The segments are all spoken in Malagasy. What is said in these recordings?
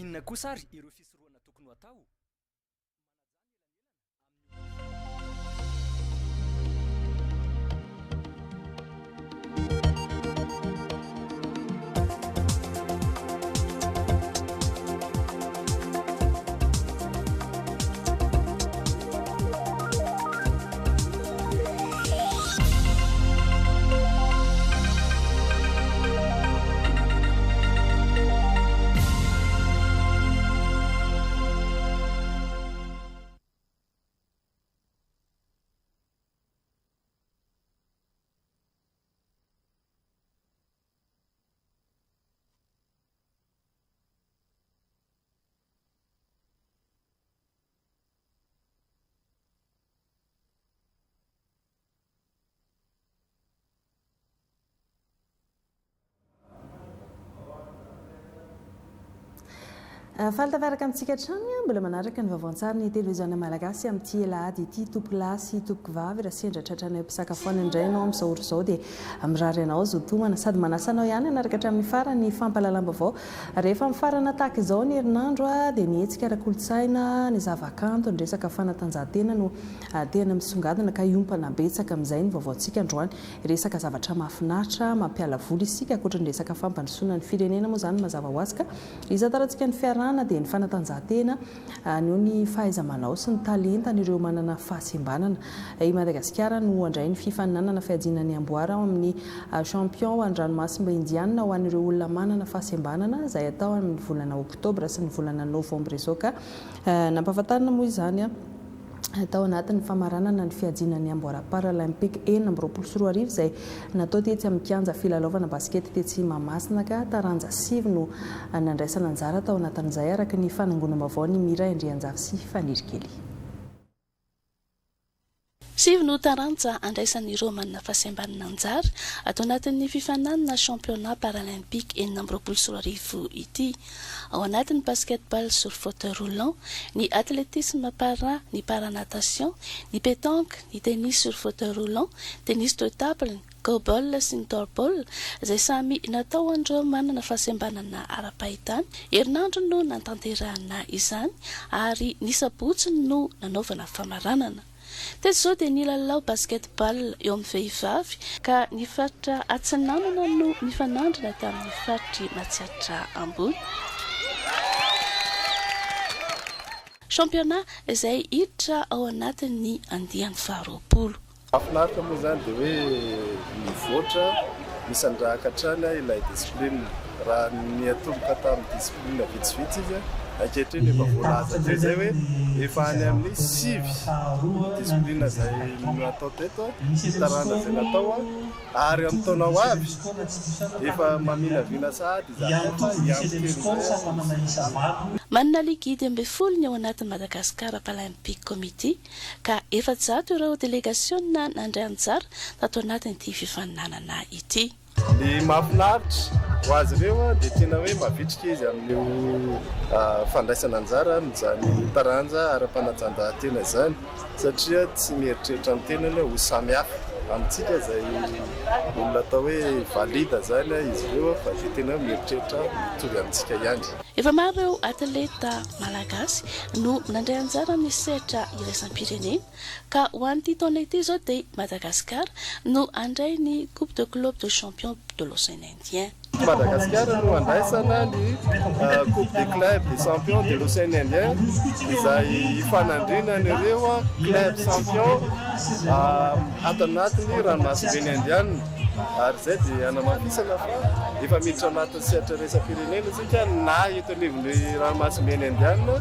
inona kosa ary ireo fisorohana tokony atao? Falitavaraka amintsika hatrany mbola manaraka ny vaovaon-tsary ny televiziona malagasy amin'ity alahady ity tompolasy tompokivavy raha sendra tratranay mpisakafoana indray ianao amin'izao ohatr' izao dia mirary anao zo tomana sady manasanao ihany anaraka hatramin'ny farany fampahalalam-baovao rehefa mifarana tahaka izao ny herinandro dia mihetsika ara-kolotsaina ny zavakanto ny resaka fanatanjahantena no tena misongadina ka iompana betsaka amin'izay ny vaovaontsika androany resaka zavatra mahafinaritra mampiala voly isika ankoatra ny resaka fampandrosoana ny firenena moa izany mazava ho azy ka izatarantsika ny fiarana dia ny fanatanjahantena ny ny fahaiza-manao sy ny talentan'ireo manana fahasembanana i Madagasikara no andray ny fifaninanana fiajinany amboara amin'ny champion an-dranomasimba indiana ho an'ireo olona manana fahasembanana izay atao amin'ny volana oktobra sy ny volana novambra izao ka nampahafantarina moa izany atao anatin'ny famaranana ny fiajinany amboara paralympique 2024 izay natao tetsy amin'ny kianja filalaovana baskety tetsy Mahamasina ka taranja sivy no nandraisana anjara tao anatin'izay araka ny fanangonam-baovao ny Mira Andrianjavy sy Fanirikely. Sivy no taranja andraisan'ireo manana fahasembanana anjara atao anatin'ny fifananana championnat paralympique 2024 ity. Ao anatin'ny basketball sur fauteuil roulant, ny athlétisme para, ny paranatation, ny pétanque, ny tennis sur fauteuil roulant, tennis de table, goalball sy ny doorball izay samy natao andreo manana fahasembanana ara-pahitany. Herinandro no natanterahana izany ary ny sabotsy no nanaovana famaranana. Teto izao dia ny lalao basketball eo amin'ny vehivavy ka ny faritra Atsinanana no nifanandrina tamin'ny faritry Matsiatra ambony. Championnat izay hiditra ao anatin'ny andiany faharoapolo. Mahafinaritra moa izany dia hoe mivoatra misandrahaka hatrany ilay discipline raha ny atomboka tamin'ny discipline vitsivitsy izy ankehitriny efa voalaza izay hoe efa any amin'ny sivy discipline izay natao teto taranja izay natao ary amin'ny taona ho avy efa maminaviana sahady manana ligidy 20 ny ao anatin'ny Madagasikara Paralympic Committee ka 700 ireo délégationna nandray anjara tato anatin'ity fifaninanana ity. Ny mahafinaritra ho azy ireo dia tena hoe mavitrika izy amin'io fandraisana anjara ny taranja ara-panatanjahantena izany satria tsy mieritreritra ny tenany ho samihafa amintsika izay olona atao hoe valida zany izy ireo fa dia tena mieritreritra mitovy amintsika ihany. Efa maro ireo atleta malagasy no nandray anjara ny sehatra iraisam-pirenena ka ho an'ity taona ity izao dia Madagasikara no andray ny Coupe de Club de Champion de l'Océan Indien. Madagasikara no andraisana ny Coupe de Club de Champion de l'Océan Indien izay fanandrinan'ireo club champion ato anatin'ny ranomasimbe indiana ary izay dia anamafisana fa efa miditra anatin'ny sehatra iraisam-pirenena isika na eto anivon'ny ranomasimbe indiana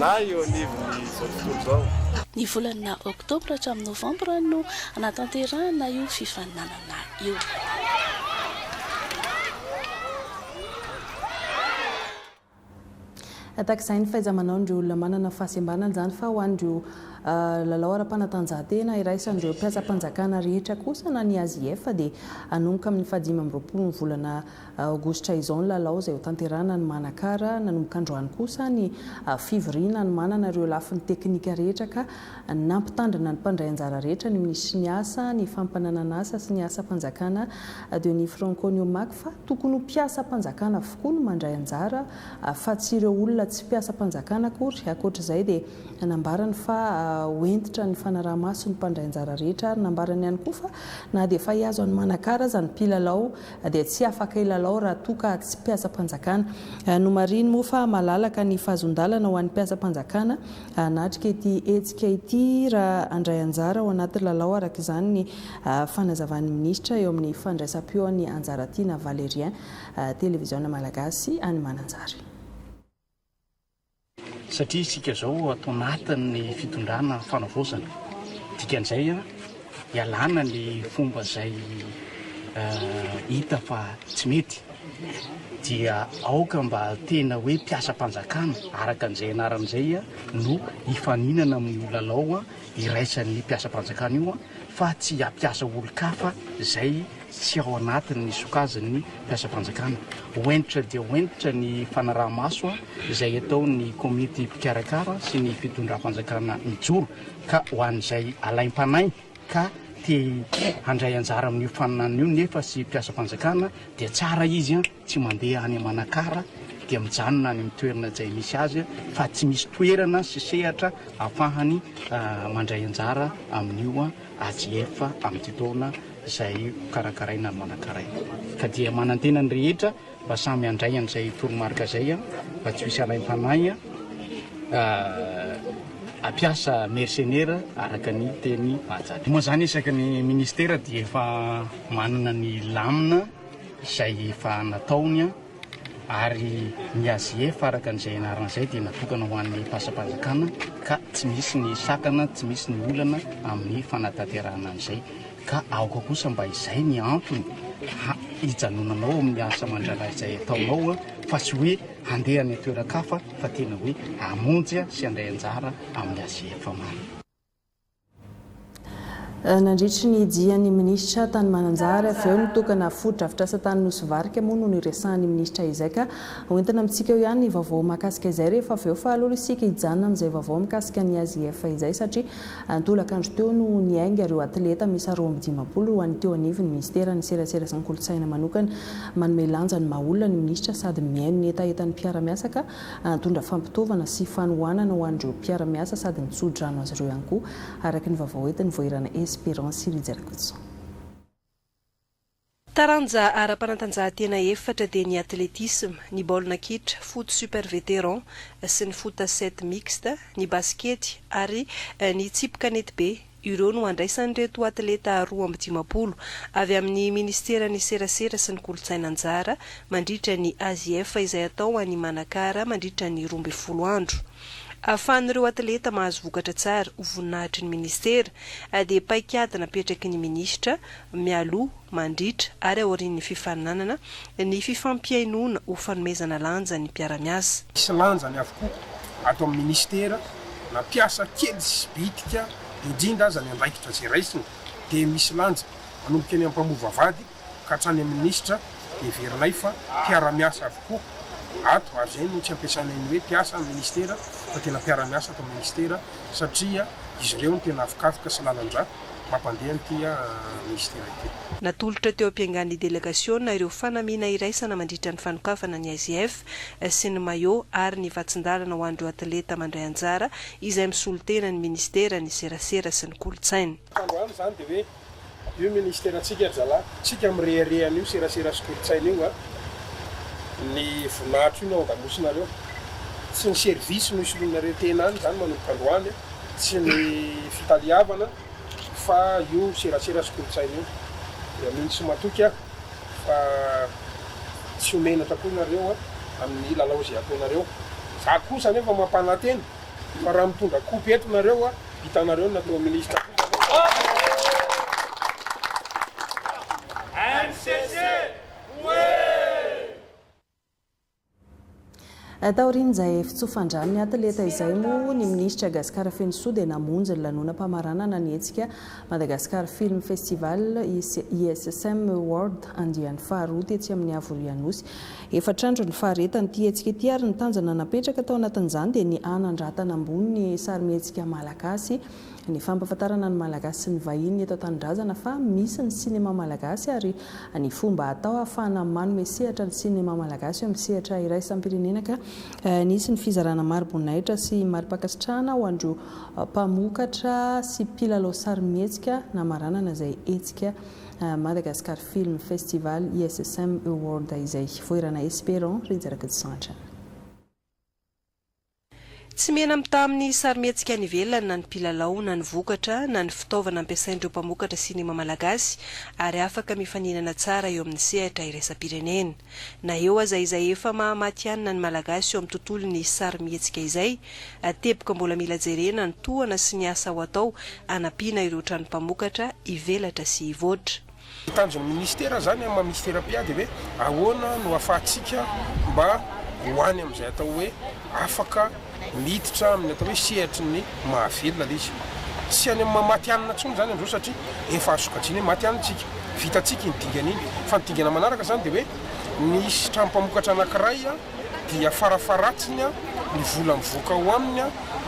na eo anivon'ny izao tontolo izao. Ny volana oktobra hatramin'ny novambra no anatanterahana io fifaninanana io. Tahaka izay ny fahaiza-manao ndreo olona manana fahasembanana izany fa ho an'ireo lalao ara-panatanjahantena iraisan'ireo mpiasa-panjakana rehetra kosa na ny AZF dia anomboka amin'ny 20 ny volana aogositra izao ny lalao izay ho tanterana ny Manakara. Nanomboka androany kosa ny fivoriana ny manana ireo lafiny teknika rehetra ka nampitandrina ny mpandray anjara rehetra ny minisitry ny asa, ny fampananana asa sy ny asa-panjakana Denis Franconiomac fa tokony mpiasa-panjakana avokoa no mandray anjara fa tsy ireo olona tsy mpiasa-panjakana akory. Ankoatr'izay dia nambarany fa hoentitra ny fanaraha-maso ny mpandray anjara rehetra ary nambarany ihany koa fa na dia fa hiazo any Manakara zany mpilalao dia tsy afaka ilalao raha toa ka tsy mpiasa-panjakana. No mariny moa fa malalaka ny fahazondalana ho an'ny mpiasa-panjakana natrika ity hetsika ity raha andray anjara ao anaty lalao araka izany ny fanazavan'ny minisitra eo amin'ny fandraisam-peo ny Anjaratiana Valérien televiziona malagasy any Mananjary. Satria isika zao atao anatin'ny fitondrana fanavozana dikan'izay ialana ny fomba izay hita fa tsy mety dia aoka mba tena hoe mpiasa-panjakana araka an'izay anaran'izay no hifaninana amin'ny lalao iraisan'ny mpiasa-panjakana io fa tsy hampiasa olo-kafa izay tsy ao anatin'ny sokajin'ny mpiasa-panjakana. Hoentitra dia hoentitra ny fanaraha-maso izay ataon'ny komity mpikarakara sy ny fitondram-panjakana mijoro ka ho an'izay alaim-panay ka te handray anjara amin'io faninana io nefa sy mpiasa-panjakana dia tsara izy tsy mandeha any Manakara dia mijanona any amin'ny toerana izay misy azy fa tsy misy toerana sy sehatra ahafahany mandray anjara amin'io AZF amin'ny taona izay karakaraina ny Manakara ka dia manantena ny rehetra mba samy handray an'izay toromarika izay mba tsy misy alaim-panay ampiasa mercenaire araka ny teny mahajady. Moa zany isaka ny ministera dia efa manana ny lamina izay efa nataony ary ny AZF araka an'izay anaran'izay dia natokana ho an'ny mpiasa-panjakana ka tsy misy ny sakana, tsy misy ny olana amin'ny fanatanterahana an'izay ka aoka kosa mba izay ny antony hijanonanao amin'ny asa aman-draharaha izay ataonao fa tsy hoe handeha any toeran-kafa fa tena hoe hamonjy sy handray anjara amin'ny AZF many. Nandritry ny dian'ny minisitra tany Mananjary avy eo nitokana foto-dravitra asa tany Nosy-Varika moa no niresahan'ny minisitra izay ka hoentina amintsika eo ihany ny vaovao mahakasika izay rehefa avy eo fa aloha isika hijanona amin'izay vaovao mikasika ny AZF izay satria antolakandro teo no niainga ireo atleta misy 25 ho an'ny teo anivon'ny ministera ny serasera sy ny kolotsaina manokana manome lanja ny maha-olona ny minisitra sady miaino ny etaetan'ny mpiara-miasa ka antondra fampitaovana sy fanohanana ho an'ireo mpiara-miasa sady nitsodrano azy ireo ihany koa araka ny vaovao entiny voirana Espérance Rizerkutso. Taranja ara-panatanjahantena efatra dia ny atletisme, ny baolina kitra, foot super vétéran sy ny foot 7 mixte, ny baskety ary ny tsipy kanety be. Ireo no andraisan'ireto atleta 25 avy amin'ny ministera ny serasera sy ny kolotsaina anjara mandritra ny AZF izay atao any Manakara mandritra ny 12 andro. Ahafahan'ireo atleta mahazo vokatra tsara ho voninahitry ny ministera dia paikady napetraky ny minisitra mialoha mandritra ary aorian'ny fifaninanana ny fifampiainoana ho fanomezana lanja ny mpiara-miasa. Misy lanja ny avokoa ato amin'ny ministera na piasa kely sy bitika indrindra aza ny andraikitra izay raisina dia misy lanja manomboka ny ampamova vady ka hatrany amin'ny ministra dia verinay fa mpiara-miasa avokoa ato ary izay no tsy ampiasana ny hoe mpiasa amin'ny ministera fa tena mpiara-miasa ato amin'ny ministera satria izy ireo no tena afikafoka sy lalandra mampandeha nyity ministera ity. Natolotra teo am-piangan'ny delegasiona ireo fanamiana iraisana mandritra ny fanokafana ny AZF sy ny maillot ary ny vatsin-dalana ho an'ireo atleta mandray anjara izay misolotena ny ministera ny serasera sy ny kolotsaina. Androany zany dia hoe io ministera tsika zala tsika mireharehana io serasera sy kolotsaina io ny voninahitro io no andamosinareo sy ny servisy no isoloanareo tena any zany manomboka androany sy ny fitaliavana fa io serasera sy kolotsaina io dia mino sy matoky fa tsy omenatra koa nareo amin'ny lalao izay ataonareo. Za kosa nefa mampanantena fa raha mitondra kopy eto nareo hitanareo natao ministra. taorian'izay fitsofandrano ny atleta izay moa ny ministra Gaspard Fensou dia namonjy ny lanonam-pamaranana ny hetsika Madagascar Film Festival ISSM Award andiany faharoa tetsy amin'ny Avory Anosy. Efatrandro ny faharetany ity hetsika ity ary ny tanjana napetraka tao anatin'izany dia ny anandratana ambony ny sarimihetsika malagasy, ny fampahafantarana ny malagasy sy ny vahiny eto an-tanindrazana fa misy ny sinema malagasy ary ny fomba atao ahafahana manome sehatra ny sinema malagasy amin'ny sehatra iraisam-pirenena ka nisy ny fizarana maro-boninahitra sy maro-pakasitrahana ho andro mpamokatra sy mpilalao sarimihetsika namaranana izay hetsika Madagascar Film Festival ISSM Award izay voirana Esperon Rinjarakidsantra. Tsy mena tamin'ny sarimihetsika ny velona na ny mpilalao na ny vokatra na ny fitaovana ampiasain'ireo mpamokatra sinema malagasy ary afaka mifaninana tsara eo amin'ny sehatra iraisam-pirenena. Na eo aza izay efa mahamatianina ny malagasy eo amin'ny tontolon'ny sarimihetsika izay, ateboka mbola mila jerena ny tohana sy ny asa ho atao anampiana ireo trano mpamokatra hivelatra sy hivoatra. Tanjon'ny ministera zany amin'ny ministera piady hoe ahoana no ahafahantsika mba hoany amin'izay atao hoe afaka miditra amin'ny atao hoe sehatry ny mahavelona izy. Tsy any amin'ny matianina tsony zany am'izao satria efa azokatriny hoe matianitsika, vitatsika ny dingana iny. Fa ny dingana manaraka zany dia hoe nisy trano mpamokatra anankiray dia farafaratsiny ny vola mivoaka ao aminy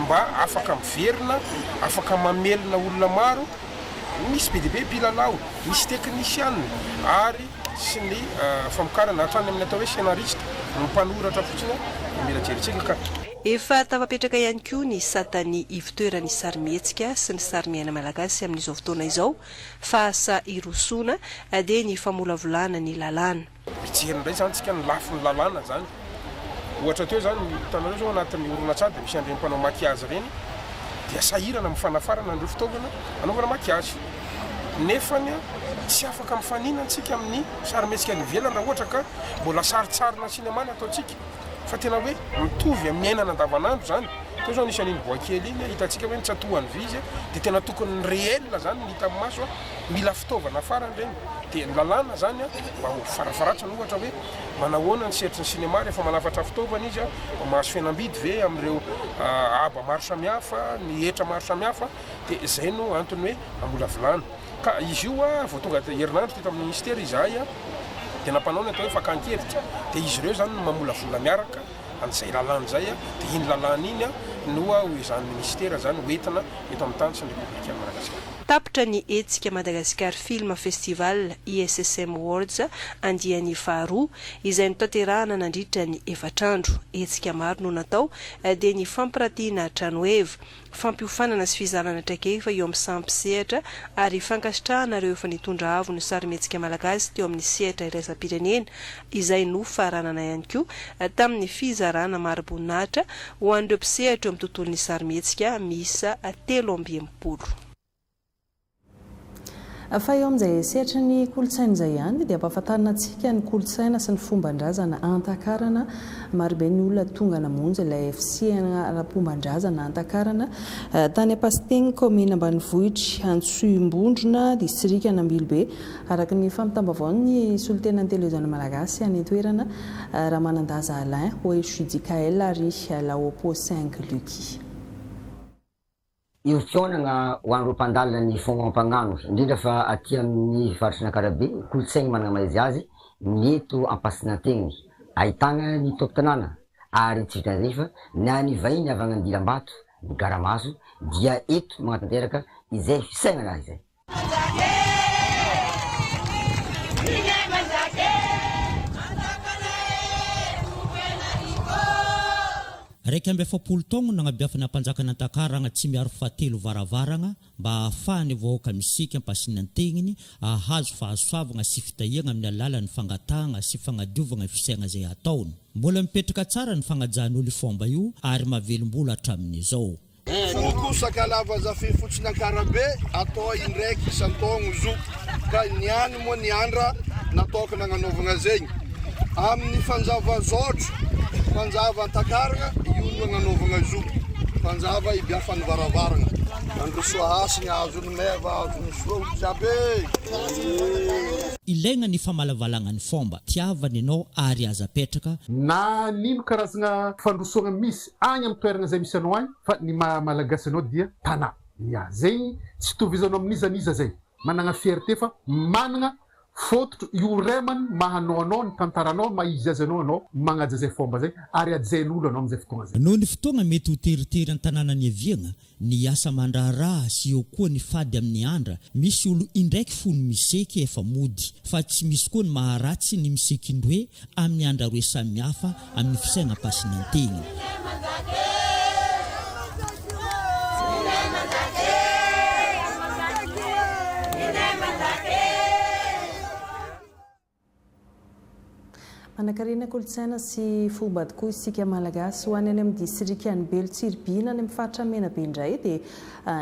mba afaka miverina, afaka mamelona olona maro. Misy be dia be mpilalao, misy teknisianina ary sy ny famokarana hatrany amin'ny atao hoe scénariste ny mpanoratra fotsiny mila jeritsika ka. Efa tafapetraka ihany koa ny satany ivitoeran'ny sarimihetsika sy ny sarimiaina malagasy amin'izao fotoana izao fa asa irosoana dia ny famolavolana ny lalàna. Mijery indray zany tsika ny lafiny lalàna zany. Ohatra teo zany hitanareo zao anatin'ny oronan-tsady misy an'ireny mpanao makiazy ireny dia sahirana mifanafarana an'ireo fitaovana anaovana makiazy. Nefany tsy afaka mifanina antsika amin'ny sarimihetsika ny ivelany raha ohatra ka mbola saritsarina sinemana ataontsika. Fa tena hoe mitovy amin'ny ainana andavanandro zany. Teo zao nisy an'iny boakely iny hitantsika hoe nitsatohan'ny vizy dia tena tokony ny réel zany ny hita amin'ny maso mila fitaovana farany ireny. Dia ny lalàna zany mba ho farafaratsiny ohatra hoe manahoana ny sehatry ny sinema rehefa manafatra fitaovana izy mahazo fihenam-bidy ve amin'ireo aba maro samihafa, ny hetra maro samihafa dia izay no antony hoe amolavolana. Ka izy io vao tonga herinandro teto amin'ny ministera izahay dia nampanao ny atao hoe fakan-kevitra dia izy ireo zany mamolavola miaraka an'izay lalàna izay dia iny lalàna iny no hoezan'ny ministera zany hoentina eto amin'ny tany sy ny Repoblika Madagasikara. Tapitra ny hetsika Madagascar Film Festival ISSM Awards andiany faharoa izay notanterahana nandritra ny efatrandro. Hetsika maro no natao dia ny fampiratiana tranoeva, fampiofanana sy fizarana traikefa eo amin'ny sampy-sehatra ary fankasitrahana ireo efa nitondra avo ny sarimihetsika malagasy teo amin'ny sehatra iraisam-pirenena izay no faranana ihany koa tamin'ny fizarana maro-boninahitra ho an'ireo mpisehatra eo amin'ny tontolon'ny sarimihetsika miisa 13. Fa eo amin'izay sehatra ny kolotsaina izay ihany dia ampahafantarina antsika ny kolotsaina sy ny fomban-drazana antakarana. Marobe ny olona tonga namonjy ilay fisiana ara-pomban-drazana antakarana tany Ampasiteny, komina ambanivohitra, Antsohimbondrona, distrika Anambilobe. Araka ny fampitam-baovany solitenan'ny televiziona malagasy any toerana Ramanandaza Alain, Oeshudikael ary Laopo 5 Luki. Io fionana ho an'ireo mpandalina ny fomba-pagnano indrindra fa aty amin'ny faritry Ankarabe, kolotsaina manana maizy azy ny eto Ampasinanteny ahitana ny tompon-tanàna ary tsy vitan'izay fa na ny vahiny avy any Andilam-bato, ny Garamaso dia eto magnatanteraka izay fisainana izay. Raika amby efapolo taogno nagnabiafana ampanjakana Antakarana tsy miaro fahatelo varavarana mba ahafahany vahoaka misika Ampasinanteniny ahazo fahasoavana sy fitahiana amin'ny alalan'ny fangatahana sy fagnadiovana fisaigna izay ataony. Mbola mipetraka tsara ny fagnajan'olo fomba io ary mavelom-bola hatramin'izao. Fokosaka lava zafy fotsiny Ankarabe atao indraiky isan-taogno zo ka niany moa ny andra nataoko nagnanaovana zegny amin'ny fanjava zotro fanjava Antakarana io nagnanaovana zo fanjava ibiafany varavarana andro soahasiny azony meva azony soa jiaby ilaigna ny famalavalagna ny fomba tiavany ianao ary aza petraka na nino karazagna fandrosoagna misy agny amin'ny toerana zay misy anao agny fa ny malagasy anao dia tanà ia zegny tsy tovizanao amin'izaniza zay managna fierté fa managna fototro io remany mahanao anao ny tantaranao maizy azy anao magnaja zay fomba zay ary ajain'olo anao am'izay fotoagna zay noho ny fotoagna mety ho teritery an-tanàna ny aviagna ny asa mandraharaha sy eo koa ny fady amin'ny andra misy olo indraiky fony miseky efa mody fa tsy misy koa ny maharatsy ny miseky indroe amin'ny andra roe samihafa amin'ny fisaigna-pasinanteny Manakarena kolotsaina sy fomba tokoa isika malagasy ho any amin'ny distrika ny Belotsiribina any amin'ny faritra Menabe indray dia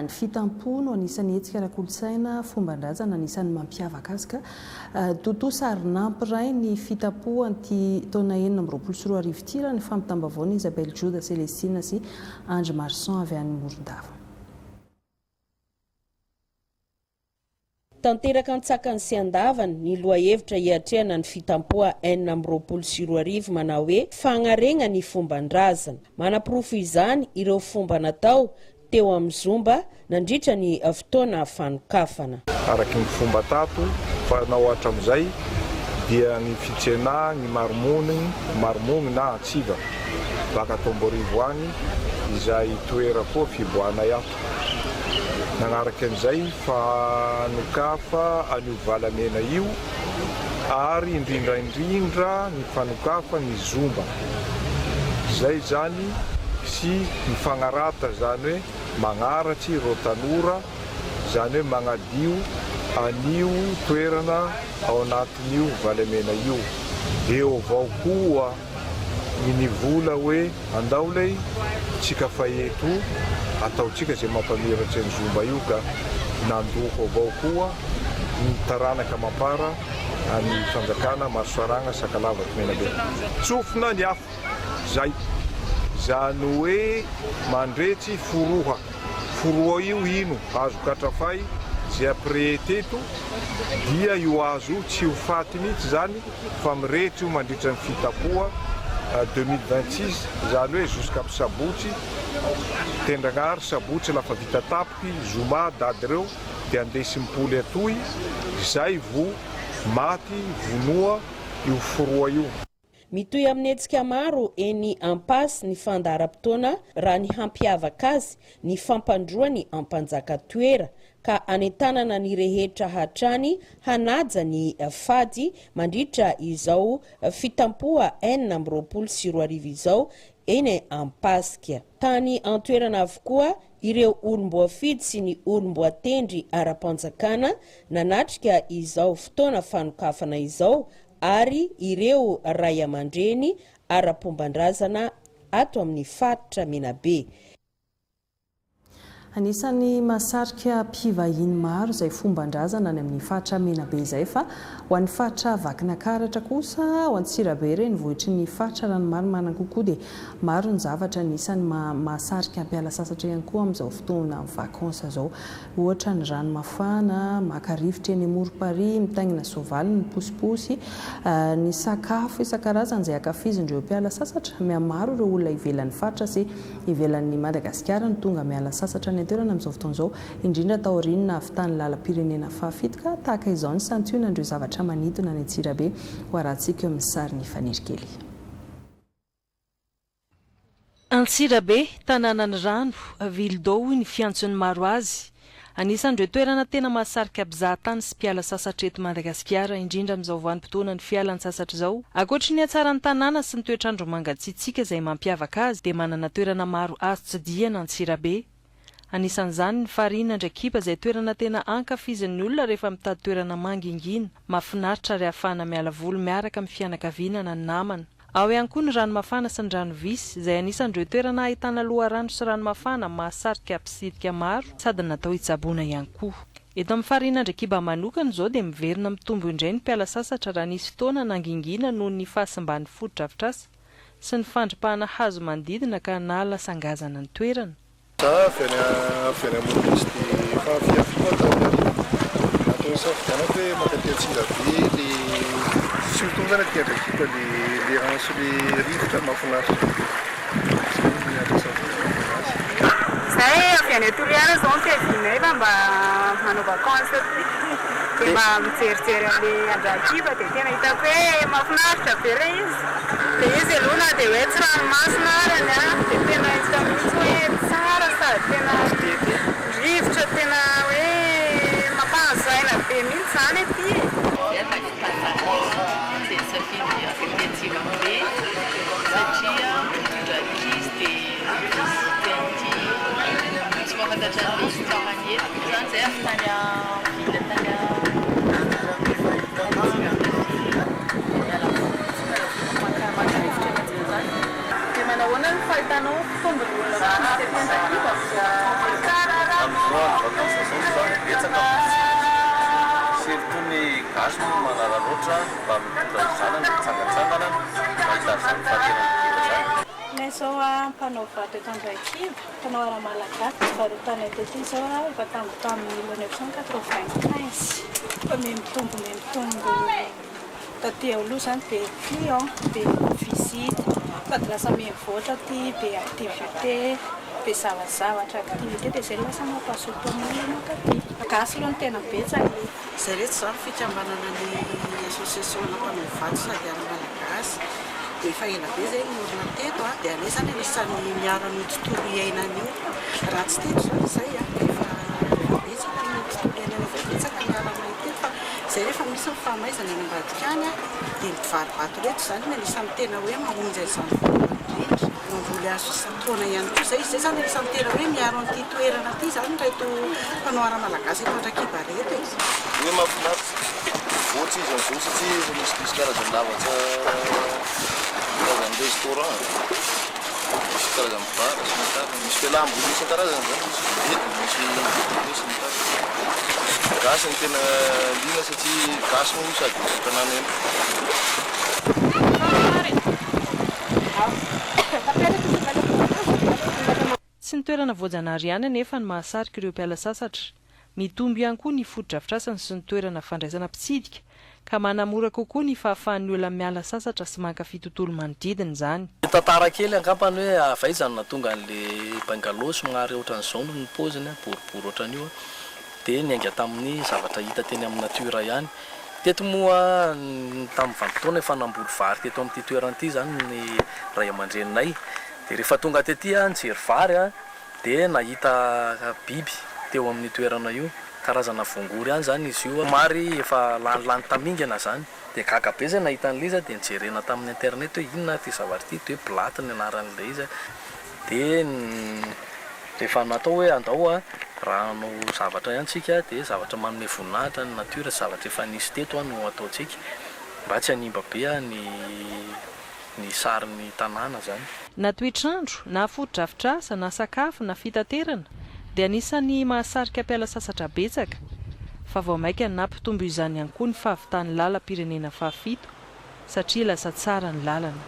ny fitampo no anisan'ny hetsika ara-kolotsaina fomban-drazana anisan'ny mampiavaka azy ka totoa sary-nampy ray ny fitampo anty taona 2024 ity raha ny fampitambavao Isabelle Joda Célestine sy Ange Marson avy any Morondava. Tanteraka an-tsakany sy andavany ny loha-hevitra hiatrehana ny fitampoa 2024 manao hoe fagnarena ny fomban-drazana. Manapirofo izany ireo fomba natao teo amin'ny Zomba nandritra ny fotoana fanokafana. Araky ny fomba tato fanao hatram'izay dia ny fitsena ny maromony na atsiva baka Tomborivo any izay toera koa fiboana iato. Nagnaraka an'izay fanokafa anio valamena io ary indrindraindrindra ny fanokafa ny Zomba. Zay zany sy ny fagnarata zany hoe magnaratsy ireo tanora zany hoe magnadio anio toerana ao anatin'io valamena io. Eo avao koa ny vola hoe andao lay tsika faheto ataotsika zay mampamiratsy ny Zomba io ka nandoko avao koa ny taranaka mampara ny fanjakana Marosoaragna Sakalava Menabe. Tsofina ny hafa zay zany hoe mandretsy foroha io ino azo katrafay zay après teto dia io azo tsy ho faty mihitsy zany fa miretry io mandritra ny fitapoa 2026 zany hoe jusqu'à sabotsy tendragnary sabotsy lafa vita tapoky zoma dady reo dia andesy mipoly atoy zay vo maty vonoa io foroa io. Mitoy amin'ny hetsika maro eny ampasy ny fandaharam-potoana raha ny hampiavaka azy ny fampandroa ny ampanjaka toera ka anentanana ny rehetra hatrany hanaja ny fady mandritra izao fitampoa 2024 izao eny ampasika. Tany antoerana avokoa ireo olomboafidy sy ny olomboatendry ara-panjakana nanatrika izao fotoana fanokafana izao ary ireo ray aman-dreny ara-pombandrazana ato amin'ny faritra Menabe. Anisany masarika mpivahiny maro izay fomban-drazana any amin'ny faritra Menabe izay fa ho an'ny faritra Vakinakaratra kosa ho Antsirabe ireny vohitry ny faritra Ranomarimanana kokoa dia maro ny zavatra anisany masarika ampiala sasatra ihany koa amin'izao fotoana vakansa izao. Ohatra ny ranomafana, maka-rivotra eny Moroparia, mitaingina soavaly, ny posiposy, ny sakafo isan-karazany izay ankafizindreo mpiala sasatra. Mihamaro ireo olona ivelan'ny faritra sy ivelan'ny Madagasikara ny tonga miala sasatra ny toerana amin'izao fotoana izao indrindra taoriana avitany lalam-pirenena fahafitika tahaka izao ny santionana andreo zavatra manidina ny Antsirabe ho arantsika eo amin'ny sary ny fanirikely. Antsirabe, tanànany rano, Vilodao ny fiantson'ny maro azy. Anisan'ireo toerana tena mahasarika mpizahatany sy mpiala sasatra eto Madagasikara indrindra amin'izao vanim-potoana ny fialan'ny sasatra izao. Ankoatry ny hatsaran'ny tanàna sy ny toetrandro mangatsiatsika izay mampiavaka azy dia manana toerana maro azo tsidihana Antsirabe. Anisan'izany ny farina ndraiky kipa izay toerana tena ankafizin'ny olona rehefa mitady toerana mangingina, mahafinaritra ary ahafahana miala voly miaraka amin'ny fianakaviana ny namana. Ao ihany koa ny ranomafana sy ny ranovisy izay anisan'ireo toerana ahitana loharano sy ranomafana mahasarika mpisidika maro sady natao hitsaboana ihany koa. Eto amin'ny farina ndraiky kiba manokana izao dia miverina mitombo indray ny mpiala sasatra raha nisy fotoana nangingina noho ny fahasimban'ny fotodrafitrasa sy ny fandripahana hazo manodidina ka nahalatsangazana ny toerana. zavatra avy any amonisy dia fiaviana ataony atao safidianako hoe makaty-Antsirabe surtout zany aty andraikita le ranso le rivotra mahafinaritra zay avy any Toliara zao fiavinay fa mba manao vacances dia mba mijerijery amin'le Andrakiva dia tena hitako hoe mahafinaritra be re izy dia izy aloha na dia hoe tsy ranomasina arany dia tena hitako mihitsy hoe tsara sady tena rivotra tena hoe mampahazaina be mihitsy zany aty Zao mpanao vata eto Andrakiva, mpanao ara-malagasy varotanay teto zao efa tamin'ny 1995 fa mitombo taty aloha zany be client be visite sady lasa mivoatra ty be activité be zavazavatra activité dia zay lasa mampazoto amin'ny makaty gasy aloha ny tena betsaka zay rehetra zany fikambanana ny association mpanao vato sady ara-malagasy dia efa ela be zay miorina teto dia anisany anisan'ny miarany tontolo iainan'io raha tsy teto zany zay efa betsaka ny tontolo iainana zay betsaka miarana teto fa zay rehefa misy mifamaizana any ambadika any dia mivarovato rehetra zany no anisany tena hoe mahonjy izany rehetra mamboly azo taona ihany koa zay zay zany anisany tena hoe miaro an'ity toerana ity zany reto mpanao ara-malagasy eto Andrakiva reto izy hoe mahafinaritra voatsy izy am'zao satria efa misy karazany lavatra karazany restaurant misy karazany bar misy fialambo misy karazany zany misy misy gasy ny tena lina satria gasy moa sady tanàna eny tsy ny toerana voajanahary ihany anefa ny mahasarika ireo mpiala sasatra mitombo ihany koa ny foto-drafitrasany sy ny toerana fandraisana mpitsidika ka manamora kokoa ny fahafahan'ny olona miala sasatra sy mankafy tontolo manodidina izany. Tantara kely angambany hoe avaizany natonga an'le bangalow somary ohatran'izao ny paoziny boribory ohatran'io dia niainga tamin'ny zavatra hita teny amin'ny natiora ihany. Teto moa tamin'ny vanimpotoana efa namboly vary teto amin'ity toerana ity zany ny ray aman-dreninay dia rehefa tonga tetỳ nijery vary dia nahita biby teo amin'ny toerana io karazana vongory ihany zany izy io mary efa lany tamingana zany dia gaga be zay nahita an'ilay izy dia nijerena tamin'ny internet hoe inona ty zavatra ity hoe blaty ny anaran'ilay izy dia rehefa natao hoe andao raha no zavatra ihany tsika dia zavatra manome voninahitra ny natiora zavatra efa nisy teto no ataontsika mba tsy hanimba be ny sarin'ny tanàna zany. Na toetrandro na foto-drafitrasa na sakafo na fitaterana dia anisany mahasarika mpiala sasatra betsaka fa vao maika ny nampitombo izany ihany koa ny fahavitany lalam-pirenena fahafito satria lasa tsara ny lalana.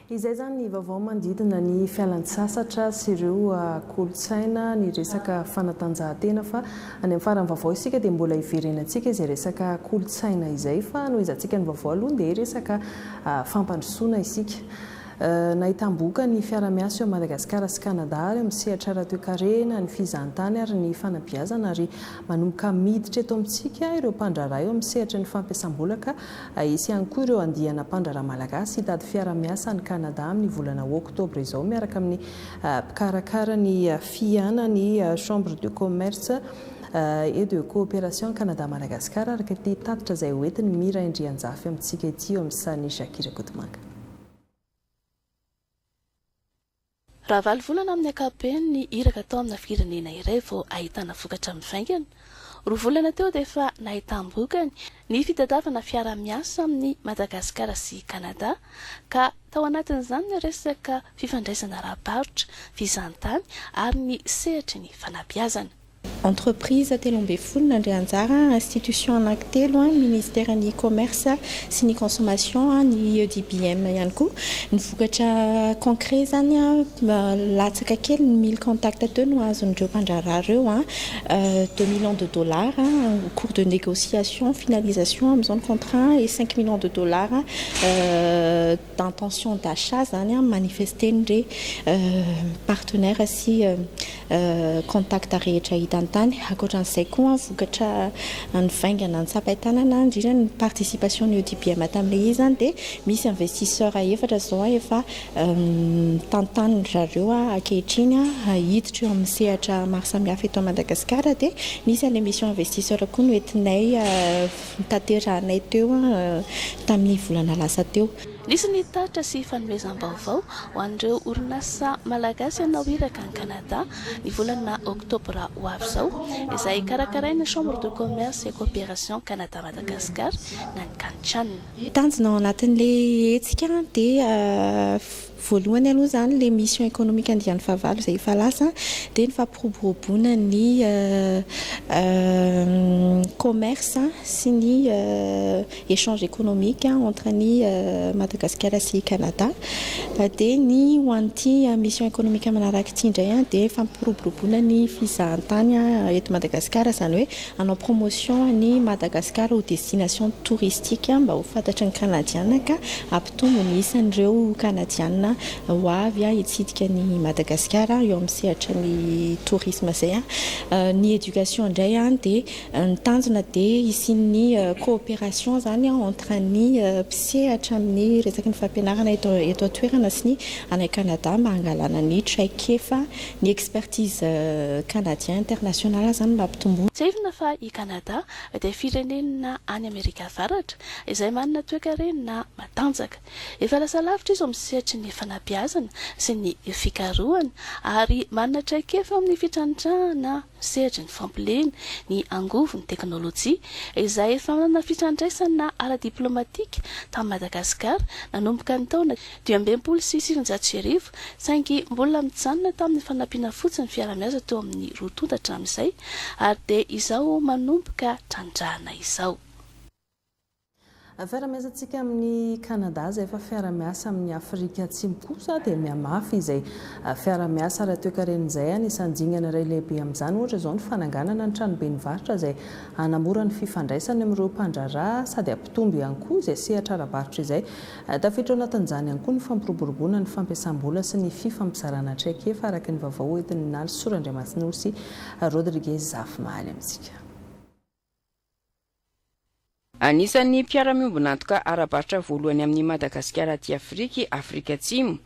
Izay zany ny vaovao manodidina ny fialan-tsasatra sy ireo kolontsaina ny resaka fanatanjahantena fa any amin'ny farany vaovao isika dia mbola iverenantsika izay resaka kolontsaina izay fa no izantsika ny vaovao aloha dia resaka fampandrosoana isika. Nahitam-boka ny fiara-miasa eo Madagasikara sy Kanada ary amin'ny sehatra raha-toe-karena ny fizahantany ary ny fanabeazana ary manomboka miditra eto amintsika ireo mpandraharaha eo amin'ny sehatra ny fampiasam-bolaka isy ihany koa ireo andihana mpandraharaha malagasy hitady fiara-miasa ny Kanada amin'ny volana oktobra izao miaraka amin'ny mpikarakara ny fiana ny chambre de commerce et de coopération Canada-Madagasikara araka ity tatitra izay hoentiny mira indrianjafy amintsika ity eo amin'ny sany Shakira Gotomanga. Raha valo volana amin'ny ankapobeny ny iraka tao amina firenena iray vao ahitana vokatra mivaingana. Roa volana teo dia efa nahitam-bokany ny fitadiavana fiara-miasa amin'ny Madagasikara sy Kanada ka tao anatin'izany ny resaka fifandraisana ara-barotra, fizahantany ary ny sehatry ny fanabeazana. entreprise telo amby folo nandray anjara institution anankitelo ministère ny commerce sy ny consommation ny EDBM ihany koa ny vokatra concret zany latsaka kely ny 1000 contact teo no azon'ireo mpandrarah ireo 2 millions de dollars en cours de négociation finalisation amin'izao contrat et 5 millions de dollars d'intention d'achat zany manifester ndre partenaire sy contact rehetra hita tany akoatran'izay koa vokatra ny vaingana ny sapahitanana indrindra ny participation ny EDBM tamin'ilay izy dia misy investisseur efatra zao efa tantany zareo ankehitriny hiditra eo amin'ny sehatra maro samihafa eto Madagasikara dia misy ilay mission investisseur koa no entinay taterahanay teo tamin'ny volana lasa teo. Nisy ny tatra sy fanomezam-baovao ho an'ireo orinasa malagasy anao iraka ny Canada ny volana oktobra ho avy izao izay karakaraina chambre de commerce et coopération Canada Madagascar na ny Kanitrana. Tanjona ao anatin'ilay hetsika dia voalohany aloha zany le mission économique andiany fahavalo izay efa lasa dia ny fampiroboroboana ny commerce sy ny échange économique entre ny Madagascar sy Canada dia ny ho an'ity mission économique manaraka ity indray dia fampiroboroboana ny fizahan-tany eto Madagascar zany hoe hanao promotion ny Madagascar aux destinations touristiques mba ho fantatry ny Canadiana ka ampitombo ny isan'ireo Canadiana ho avy hitsidika ny Madagascar eo amin'ny sehatra ny tourisme zay ny éducation indray dia ny tanjona dia isin'ny coopération zany entre ny mpisehatra amin'ny resaky ny fampianarana eto atoerana sy ny any Canada mba hangalana ny traikefa ny expertise canadien international zany mba ampitombo. Tsevina fa i Canada dia firenena any Amerika Avaratra izay manana toe-karena matanjaka efa lasa lavitra izy amin'ny sehatry ny fanabeazana sy ny fikarohana ary manana traikefa amin'ny fitrandrahana sehatra ny fambolena ny angovy ny teknôlôjia izay efa manana fitrandraisana ara-diplomatika tamin'ny Madagasikara nanomboka ny taona 2017 saingy mbola mijanona tamin'ny fanampiana fotsiny fiara-miasa teo amin'ny rotonda hatramin'izay ary dia izao manomboka trandrahana izao. Fiara-miasantsika amin'ny Canada izay efa fiara-miasa amin'ny Afrika Atsimo kosa dia mihamafy izay fiara-miasa raha toe-karen'izay anisany dingana iray lehibe amin'izany ohatra izao ny fananganana ny tranobe nivarotra izay hanamora ny fifandraisany amin'ireo mpandrarah sady ampitombo ihany koa izay sehatra ara-barotra izay tafiditra ao anatin'izany ihany koa ny fampiroboroboana ny fampiasam-bola sy ny fifampizarana traikefa araka ny vaovao entin'ny naly Sorandriamasinoro sy Rodriguez Zafmaly amintsika. Anisan'ny mpiara-miombona antoka ara-barotra voalohany amin'ny Madagasikara aty Afrika Atsimo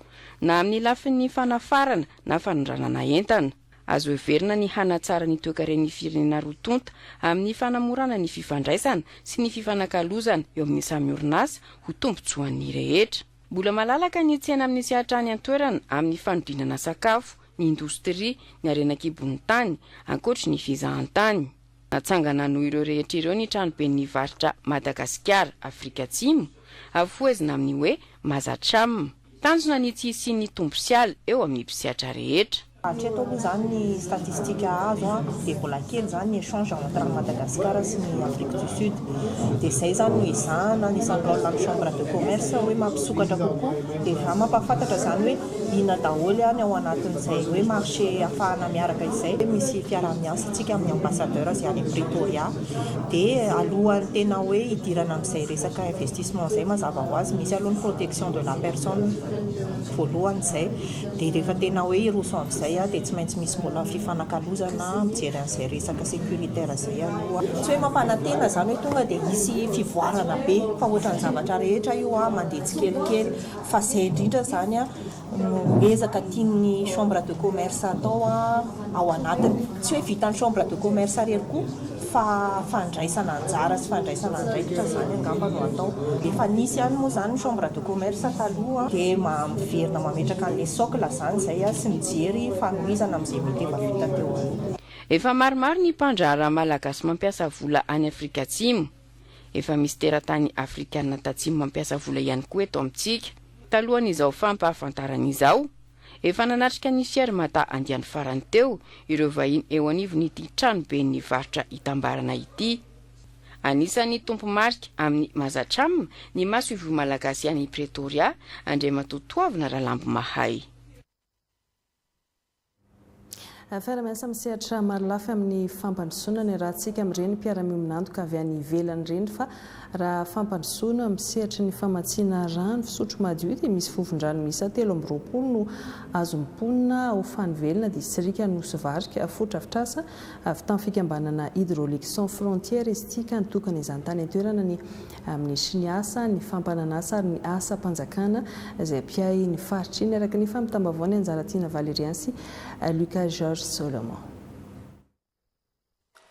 na amin'ny lafin'ny fanafarana na fanondranana entana azo heverina ny hanatsara ny toe-karen'ny firenena rotonta amin'ny fanamorana ny fifandraisana sy ny fifanakalozana eo amin'ny samy orinasa ho tombotsoan'ny rehetra. Mbola malalaka ny tsena amin'ny sehatra any an-toerana amin'ny fanodinana sakafo, ny indostria, ny arenakibon'ny tany, ankoatra ny fizahan-tany. Natsangana no ireo rehetra ireo ny tranobe ny varotra Madagasikara Afrika Atsimo avoezina amin'ny hoe mazatramina. Tanjona ny tsy isian'ny tombosialy eo amin'ny mpisehatra rehetra. Hatreto aloha zany ny statistika azo dia mbola kely zany ny échange entre Madagasikara sy ny Afrique du Sud dia izay zany no izahana ny sangaolona ny chambre de commerce hoe mampisokatra kokoa dia mampahafantatra zany hoe inona daholo any ao anatin'izay hoe marché ahafahana miaraka izay misy fiara-miasa tsika amin'ny ambassadeur izay any Pretoria dia alohan'ny tena hoe hidirana amin'izay resaka investissement izay mazava ho azy misy aloha ny protection de la personne voalohany izay dia rehefa tena hoe hiroso amin'izay dia tsy maintsy misy mbola fifanakalozana mijery an'izay resaka sécuritaire izay aloha tsy hoe mampanantena zany hoe tonga dia misy fivoarana be fa ohatran'ny zavatra rehetra io mandeha tsikelikely fa izay indrindra zany no ezaka tian'ny chambre de commerce atao ao anatiny tsy hoe vitan'ny chambre de commerce rery koa fa fandraisana anjara sy fandraisana andraikitra zany angamba no atao efa nisy ihany moa zany chambre de commerce taloha dia miverina mametraka an'ilay socle zany izay sy mijery fanohizana amin'izay mety efa vita teo. Efa maromaro ny mpandraharaha malagasy mampiasa vola any Afrika Atsimo. Efa misy teratany afrikanina tatsimo mampiasa vola ihany koa eto amintsika. Talohan'izao fampahafantarana izao efa nanatrika ny Fiarimata andiany farany teo ireo vahiny eo anivon'ity tranobe ny varotra itambarana ity. Anisan'ny tompo marika amin'ny Mazatram ny maso ivo malagasy any Pretoria Andriamatotoavina Rahalambo Mahay. Fiara-miasa misehatra maro lafy amin'ny fampandrosoana ny rahantsika amin'ireny mpiara-mio minantoka avy any ivelany ireny fa raha fampandrosoana misehatra ny famatsiana rano fisotro madio dia misy vovon-drano miisa 320 no azo miponina ao Fanivelina distrika Nosy-Varika fotra-afitrasa avy tamin'ny fikambanana hydraulique sans frontières izy ity ka nitokana izany tany an-toerana ny amin'ny siniasa ny fampananasa ary ny asa panjakana izay mpiay ny faritra iny araka ny famitambavao Anjaratiana Valeriansy Lucas Georges Solomon.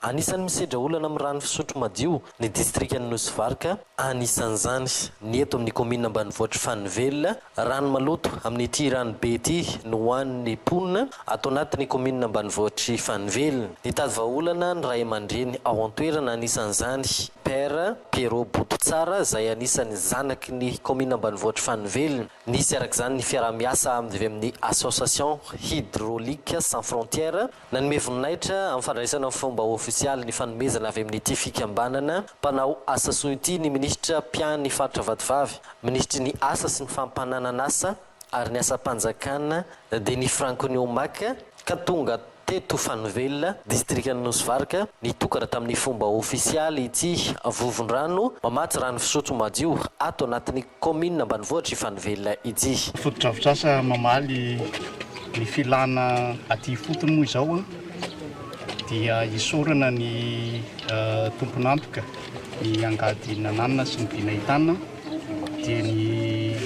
Anisan'ny misedra olana amin'ny rano fisotro madio ny distrikan'ny Nosy-Varika anisan'izany ny eto amin'ny komina ambanivohitra Fanivelina rano maloto amin'ity rano be ity no hoan'ny mponina ato anatin'ny komina ambanivohitra Fanivelina. Nitady vahaolana ny ray aman-dreny ao an-toerana anisan'izany Père Pierrot Bototsara izay anisan'ny zanaky ny komina ambanivohitra Fanivelina. Nisy arak'izany ny fiara-miasa avy amin'ny association hydraulique sans frontières nanome voninahitra amin'ny fandraisana amin'ny fomba ofisialy ny fanomezana avy amin'ity fikambanana mpanao asa soa ity ny ministra Piany Faritra Vadivavy, ministry ny asa sy ny fampananan'asa ary ny asa panjakana Denis Franco Niomaka ka tonga teto Fanivelina distrikan'ny Nosy-Varika nitokana tamin'ny fomba ofisialy ity vovon-drano mamatsy rano fisotro madio ato anatin'ny komina ambanivohitra Fanivelina ity. Fotodrafitrasa mamaly ny filana aty fotony moa izao dia isorana ny tompon'antoka ny angady nananina sy ny vinahitana dia ny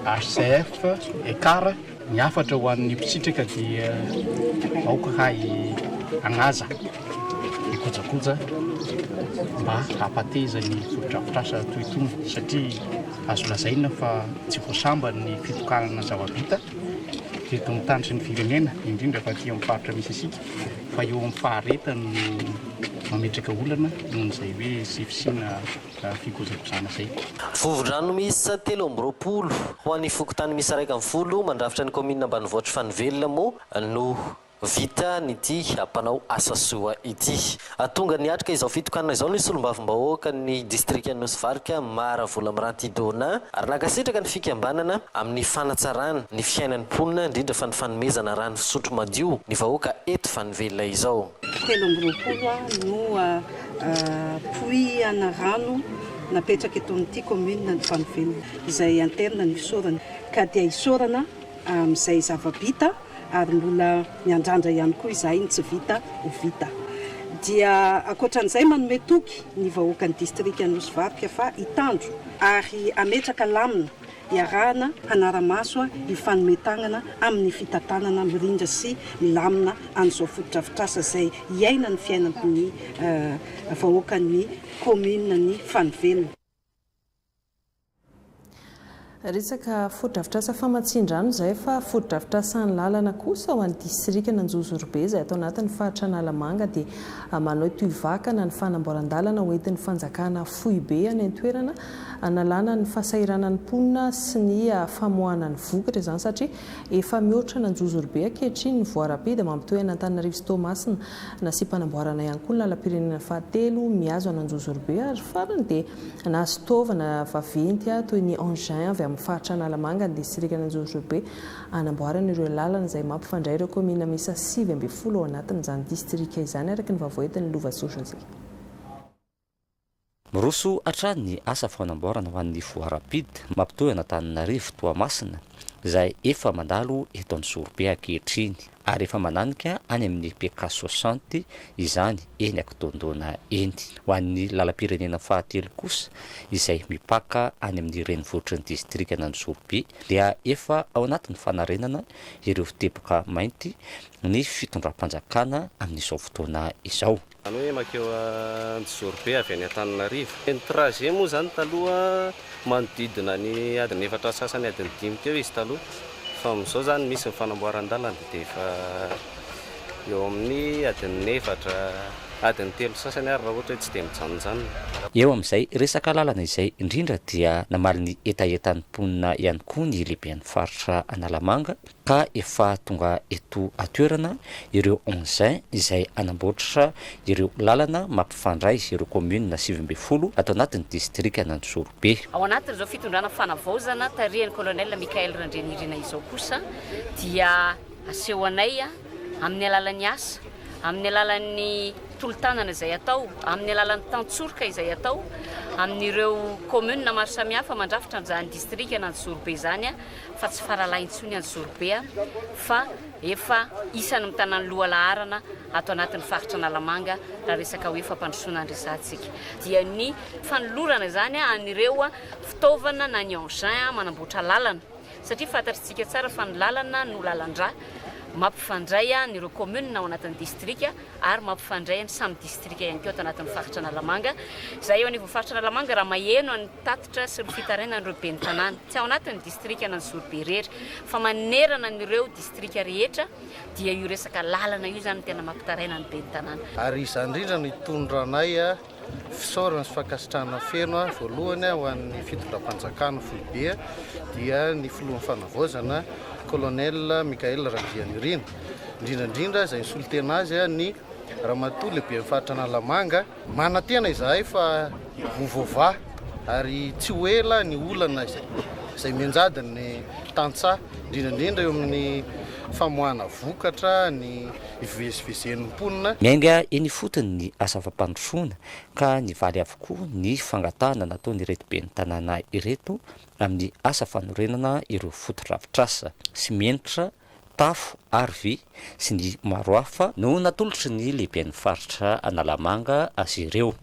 HCF ekara ny afatra ho an'ny mpitsitraka dia aoka hay agnaza ny kojakoja mba hampateza ny fotodrafitrasa toy itony satria azo lazaina fa tsy voasamba ny fitokanana zava-bita teto amin'ny tany sy ny firenena indrindra fa aty amin'ny faritra misy isika fa eo amin'ny faharetany mametraka olana noho n'izay hoe sifisina fikojakojana zay. Vovon-drano miisa 320 ho an'ny fokontany misy 110 mandrafitra ny komina ambanivohitra Fanivelina moa no vita n'ity mpanao asa soa ity. Tonga niatrika izao fitokanana izao ny solombavim-bahoaka ny distrikan'ny Nosy-Varika Mara Vola Miranty Dona ary nakasitraka ny fikambanana amin'ny fanatsarana ny fiainan'ny mponina indrindra fa ny fanomezana rano fisotro madio ny vahoaka eto Fanivelina izao. 320 no puits ana rano napetraka eto amin'ity commune ny Fanivelina izay interna ny fisorana ka dia isorana amin'izay zava-bita ary mbola miandrandra ihany koa izay ny tsy vita ho vita. Dia ankoatran'izay manome toky ny vahoakan'ny distrikan'ny Nosy-Varika fa hitandro ary ametraka lamina iarahana hanara-maso hifanometagnana amin'ny fitantanana mirindra sy milamina an'izao fotodrafitrasa izay iaina ny fiainan'ny vahoakan'ny komina ny Fanivelina. Resaka fotodrafitrasa famatsin-drano izay fa fotodrafitrasan'ny lalana kosa ho an'ny distrika Nanjozorobe izay atao anatin'ny faritra Analamanga dia manao toivakana ny fanamboaran-dalana ho entin'ny fanjakana Foibe any an-toerana analana ny fahasahiranan'ny mponina sy ny famoahana ny vokatra izany satria efa mihoatra Nanjozorobe ankehitriny ny voarabe dia mampitohy an'Antananarivo sy Toamasina nasy mpanamboarana ihany koa ny lalam-pirenena fahatelo mihazo an'Anjozorobe ary farany dia nahazo taovana vaventy toy ny engin avy amin'ny faritra Analamanga ny distrika Nanjozorobe anamboarana ireo lalana izay mampifandray ireo komina miisa 7 ao anatin'izany distrika izany araka ny vavoentin'ny Lovasoronjy. Miroso hatrany ny asa fanamboarana ho an'ny voarapida mampitohy an'Antananarivo Toamasina izay efa mandalo eto Anjozorobe ankehitriny ary efa mananika any amin'ny PK 60 izany eny Akitondona eny. Ho an'ny lalam-pirenena fahatelo kosa izay mipaka any amin'ny renivohitr'ny distrika Nanjozorobe dia efa ao anatin'ny fanarenana ireo fitebaka mainty ny fitondram-panjakana amin'izao fotoana izao. Any hoe makeo Anjozorobe avy any Antananarivo. Ny trajet moa zany taloha manodidina ny adiny 4 sasany adiny 5 teo izy taloha. Fa amin'izao zany misy ny fanamboaran-dalana dia efa eo amin'ny adiny 4 adiny telo sasany ary raha ohatra hoe tsy dia mijanonjanona. Eo amin'izay resaka lalana izay indrindra dia namaly ny etaetan'ny mponina ihany koa ny lehiben'ny faritra Analamanga ka efa tonga eto atoerana ireo engin izay anamboatra ireo lalana mampifandray ireo commune 7 atao anatin'ny distrika Antsorobe. Ao anatin'izao fitondrana fanavaozana tarihan'ny colonel Mikael Randrenirina izao kosa dia aseho anay amin'ny alalan'ny asa, amin'ny alalan'ny tolotanana izay atao, amin'ny alalan'ny tantsorika izay atao, amin'ireo commune maro samihafa mandrafitra an'izany distrika Antsorobe zany fa tsy faralaintsony Antsorobe fa efa isany mitanany loha laharana ato anatin'ny faritra Analamanga raha resaka hoe fampandrosoana andresantsika. Dia ny fanolorana zany anireo fitaovana na ny engin manamboatra lalana satria fantatritsika tsara fa ny lalana no lalandra mampifandray nireo commune ao anatin'ny distrika ary mampifandray ny samy distrika ihany koa ato anatin'ny faritra Analamanga. Izay eo anivon'ny faritra Analamanga raha maheno ny tatitra sy ny fitarainana ireo ben'ny tanàna tsy ao anatin'ny distrika Antsorobe rery fa manerana nireo distrika rehetra dia io resaka lalana io zany tena mampitaraina ny ben'ny tanàna. Ary izany indrindra ny tondranay fisaorana sy fankasitrahana feno voalohany ho an'ny fitondram-panjakana Folobe dia ny filohan'ny fanavaozana colonel Mikael Randrenirina. Indrindrandrindra izay nisolo tena azy ny ramatoa lehibe amin'ny faritra Analamanga manantena izahay fa vovova ary tsy hoela ny olana izay mianjady ny tantsaha indrindrandrindra eo amin'ny famoahana vokatra ny ivezivezen'ny mponina. Miainga eny fotony ny asa fampandrosoana ka ny valy avokoa ny fangatahana nataony ireto ben'ny tanàna ireto amin'ny asa fanorenana ireo foto-drafitrasa, simenitra, tafo ary vy sy ny maro hafa no natolotry ny lehiben'ny faritra Analamanga azy ireo.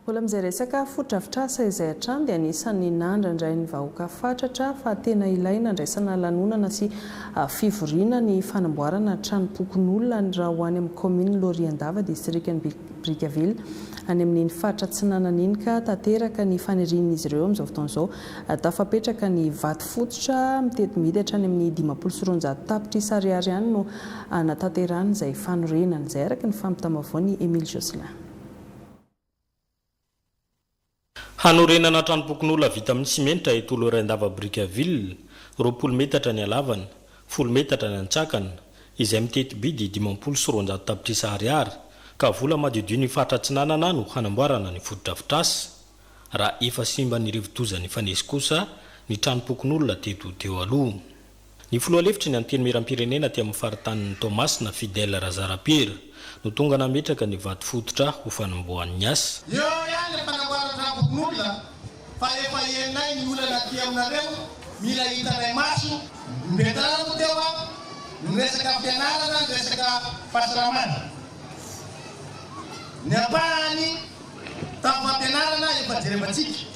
Mbola amin'izay resaka foto-drafitrasa izay hatrany dia anisan'ny nandrandray ny vahoaka fatratra fa tena ilaina andraisana lanonana sy fivoriana ny fanamboarana tranopokon'olona raha ho any amin'ny commune Loriandava distrikany Brickaville any amin'iny faritra Tsinanana iny ka tanteraka ny fanirian'izy ireo amin'izao fotoan'izao tafapetraka ny vato fototra mitety-midy hatrany amin'ny 520 tapitra ariary ihany no natanterahany izay fanorenana izay araka ny fampitamavao Emile Jocelyn. Hanorenana tranopokon'olona vita amin'ny simenitra eto Loriandava Brickaville 20 metatra ny halavany, 10 metatra ny antsakany izay mitety-bidy 520 tapitra ariary ka vola madidio ny faritra Tsinanana no hanamboarana ny foto-drafitrasa. Raha efa simba ny rivodozany fanesy kosa ny tranopokon'olona teto teo aloha. Ny filoha lefitry ny anteny meram-pirenena ty amin'ny faritanin'ny Thomas na Fidèle Razarapiera no tonga nametraka ny vato fototra ho fanombohan'ny asa. Io ihany fanamboarana tranopokon'olona fa efa enay ny olana aty aminareo mila hitanay maso mbetanana teo ny resaka fianarana ny resaka fahasalamana. Ny ampahany tamin'ny fampianarana efa jerevantsika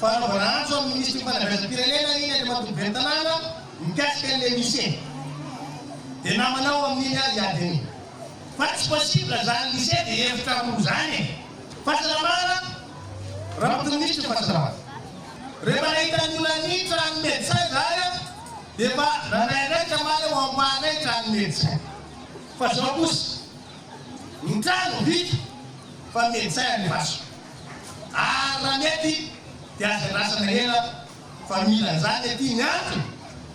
fa anaovana antso amin'ny ministry fanavaozam-pirenena iny any matombo ben'ny tanàna mikasika an'ilay lycée dia namanao amin'iny azy adiny fa tsy possible zany lycée dia efitra roa zany fahasalamana raha ministry fahasalamana rehefa nahita ny olona ny trano médecin zay dia fa nanaindraika maly ho ampanay trano médecin fa zao kosa ny trano vita fa médecin ny maso ary raha mety dia azanasana hela familan'izany aty ny antony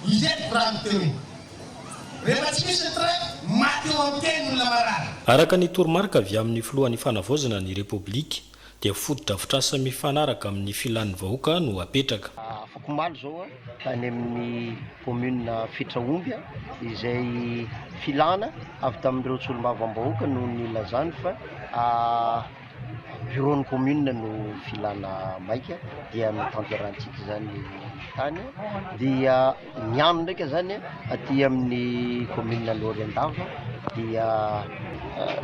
izety brano teo iny rehefa tsy misy train maty eo amin'ny teny olona marary. Araka ny toromarika avy amin'ny filohan'ny fanavaozana ny Repoblika dia foto-drafitrasa mifanaraka amin'ny filan'ny vahoaka no apetraka. Fokomaly zao tany amin'ny commune Fitraomby izay filana avy tamin'ireo tsolombavam-bahoaka no nilazany fa bureau-ny commune no filana maika dia mitanterantsika zany tany dia miano ndraika zany aty amin'ny commune Loriandava dia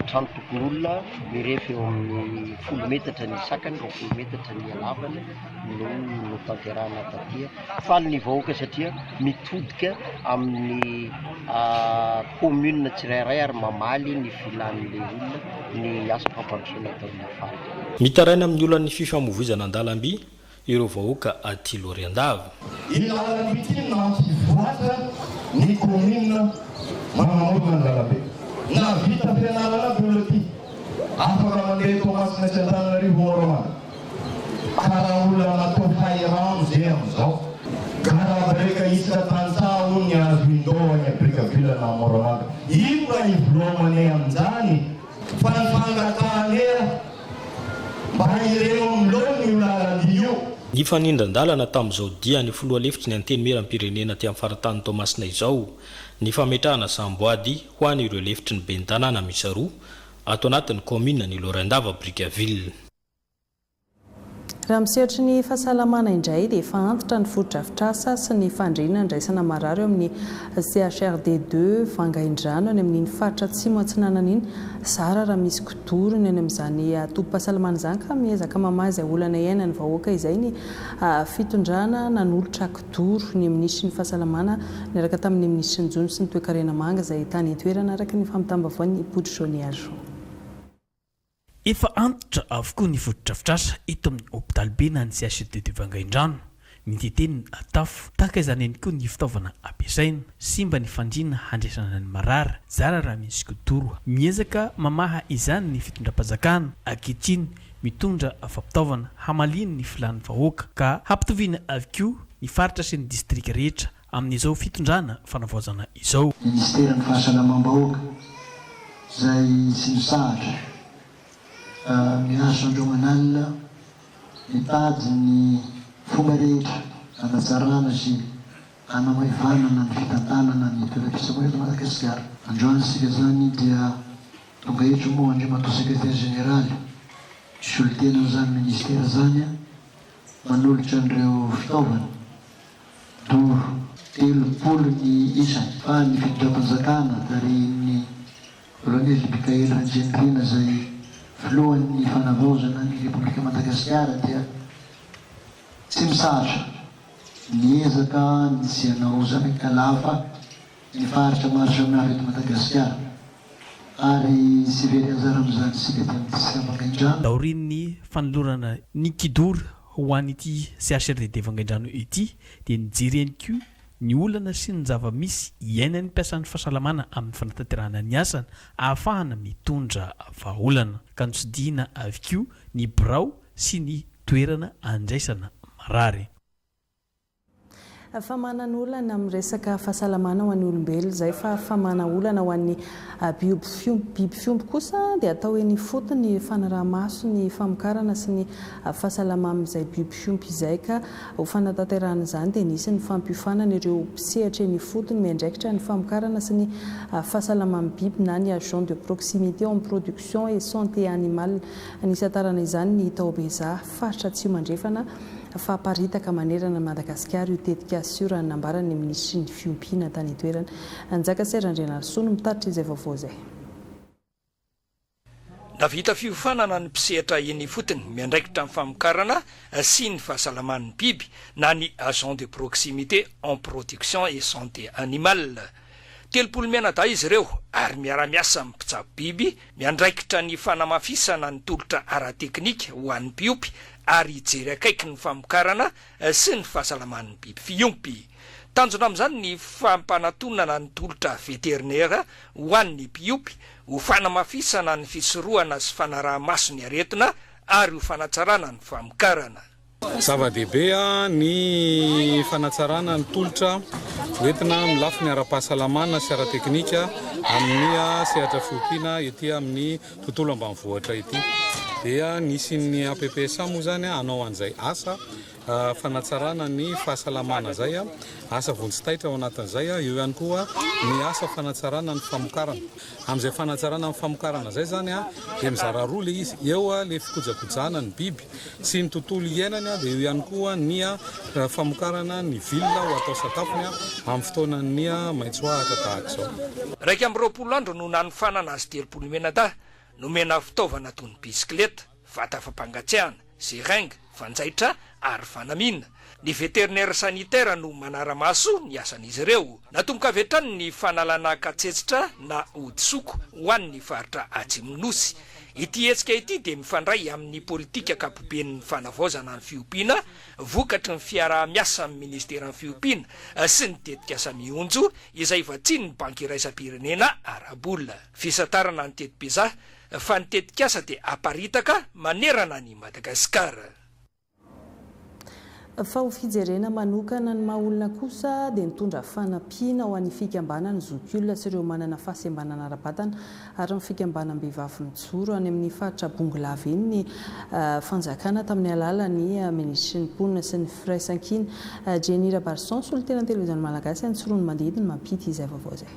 trano tokon'olona mirefy eo amin'ny 10 metatra ny sakany 20 metatra ny halavany no tanterahana tatia faly ny vahoaka satria mitodika amin'ny commune tsirairay ary mamaly ny filan'le olona ny asa fampandrosoana ataony afaly. Mitaraina amin'ny olona ny fifamovoizana an-dalamby ireo vahoaka aty Loriandava. Iny lalamby ity no mampivoatra ny commune manamorona an-dalambe na vita fianarana bioloty afaka mandeha tomasina tsy Antananarivo Moramanga karaha olona natao hairano zay amizao karaha breka isaka tantsaho ny azo indohany Brickaville na Moramanga ino raha ivolomanay amin'izany fa ny fangatahana mba ireo amilony io lalandio. Ny fanindran-dalana tamin'izao dia ny filoha lefitry ny anteny meram-pirenena ty amin'ny faratany Tomasina izao ny fametrahana samboady ho any ireo lefitry ny ben'ny tanàna misy roa ato anatin'ny commune ny Lorindava Brickaville. Raha misehatry ny fahasalamana indray dia efa antitra ny foto-drafitrasa sy ny fandriana andraisana marary eo amin'ny CHRD2 Vangaindrano any amin'ny faritra atsimo atsinanana iny zara raha misy kidorony any amin'izany tobim-pahasalamana izany ka miezaka mamaha izay olana iainany vahoaka izay ny fitondrana nanolotra kidoro ny ministry ny fahasalamana niaraka tamin'ny ministry ny Jony sy ny toe-karena manga izay tany itoerana araka ny famitambavany Poudroniage. Efa antitra avokoa ny foto-drafitrasa eto amin'ny hôpitaly be na ny CHRD2 Vangaindrano miteteny atafo tahaka izany ihany koa ny fitaovana ampiasaina simba ny fandriana handraisana ny marary zara raha misy kidoro miezaka mamaha izany ny fitondram-panjakana ankehitriny mitondra vanim-pitaovana hamaliny ny filan'ny vahoaka ka hampitoviana avy ny faritra sy ny distrika rehetra amin'izao fitondrana fanavaozana izao. Ministeran'ny fahasalamam-bahoaka izay sy misahatra miaso andreo manalina mitady ny fomba rehetra hanatsarana sy hanamaivanana ny fitantanana ny toeram-pisoka eto Madagasikara. Androany sika zany dia tonga eto moa andriamato secrétaire général tsy olon-tena zany ministera zany manolotra an'ireo fitaovana doro 30 ny isany fa ny fitondram-panjakana tarihin'ny colonel Mikael Randrianirina zay filohan'ny fanavaozana ny Repoblika Madagasikara dia tsy misahatra miezaka ny tsy hanao zany kalafa ny faritra maro samihafa eto Madagasikara ary sy very anjara amin'izany sika ty amin'ny disika Vangaindrano. Daorin'ny fanolorana ny kidoro ho an'ity CHRD Vangaindrano ity dia nijery ihany koa ny olana sy ny zava-misy iainan'ny mpiasan'ny fahasalamana amin'ny fanatanterahana ny asana ahafahana mitondra vahaolana ka notsidihana avy koa ny birao sy ny toerana andraisana marary. Famanana olana amin'ny resaka fahasalamana ho an'ny olombelona izay fa famana olana ho an'ny biby fiompy kosa dia atao hoe ny fotony fanaraha-maso ny famokarana sy ny fahasalamana izay biby fiompy izay ka ho fanatanterahana izany dia nisy ny fampiofanana ireo mpisehatra ny fotony miandraikitra ny famokarana sy ny fahasalamana biby na ny agent de proximité en production et santé animale nisy atarana izany ny tao Beza faritra tsy mandrefana famparitaka manerana Madagasikara io tetika sura nambarany ministry ny fiompiana tany itoerana anjaka Serandrena Sono mitaritra izay vaovao zay. Navita fiofanana ny mpisehatra eny fotony miandraikitra amin'ny famokarana sy ny fahasalaman'ny biby na ny agent de proximité en production et santé animale. 30 mianadahy izy ireo ary miara-miasa amin'ny mpitsabo biby miandraikitra ny fanamafisana ny tolotra ara-teknika ho an'ny biopy ary jery akaiky ny famokarana sy ny fahasalaman'ny biby fiompy. Tanjona amin'izany ny fampanatonana ny tolotra veterinaire ho an'ny biopy ho fanamafisana ny fisorohana sy fanaraha-maso ny aretina ary ho fanatsarana ny famokarana. Zava-dehibe ny fanatsarana ny tolotra hoentina amin'ny lafiny ara-pahasalamana sy ara-teknika amin'ny sehatra fiompiana ety amin'ny tontolo ambanivohitra ety. Dia nisy ny APPSA moa zany anao an'izay asa fanatsarana ny fahasalamana zay asa vonjitaitra ao anatin'izay eo ihany koa ny asa fanatsarana ny famokarana. Amin'izay fanatsarana ny famokarana zay zany dia mizara roa le izy eo le fikojakojana ny biby sy ny tontolo iainany dia eo ihany koa ny famokarana ny vilona ho atao sakafony amin'ny fotoanany maitsoahatra tahaka izao. 220 andro no nanofanana azy 30 menadahy nomena fitaovana toy ny bisikileta vata fampangatsiahana seringa fanjaitra ary fanamina. Ny veterinaire sanitaire no manara-maso ny asan'izy ireo. Natomboka avy hatrany ny fanalana katsetsitra na odisoko ho an'ny faritra Atsimonosy. Ity hetsika ity dia mifandray amin'ny politika akapoben'ny fanavaozana ny fiompiana, vokatry ny fiara-miasa amin'ny ministeran'ny fiompiana sy ny tetikasa mihonjo izay vatsiny ny banky iraisam-pirenena arabola. Fisatarana ny teti-piza fa ny tetikasa dia aparitaka manerana ny Madagasikara. Fa ho fijerena manokana ny maha-olona kosa dia nitondra fanampiana ho an'ny fikambanana zokiolona sy ireo manana fahasembanana ara-batana ary ny fikambanam-behivavy nijoro any amin'ny faritra Bongolava iny ny fanjakana tamin'ny alalan'ny ministry ny mponina sy ny firaisan-kina Jenira Barson solitena televiziona malagasy any Tsirony Mandidiny mampity izay vaovao izay.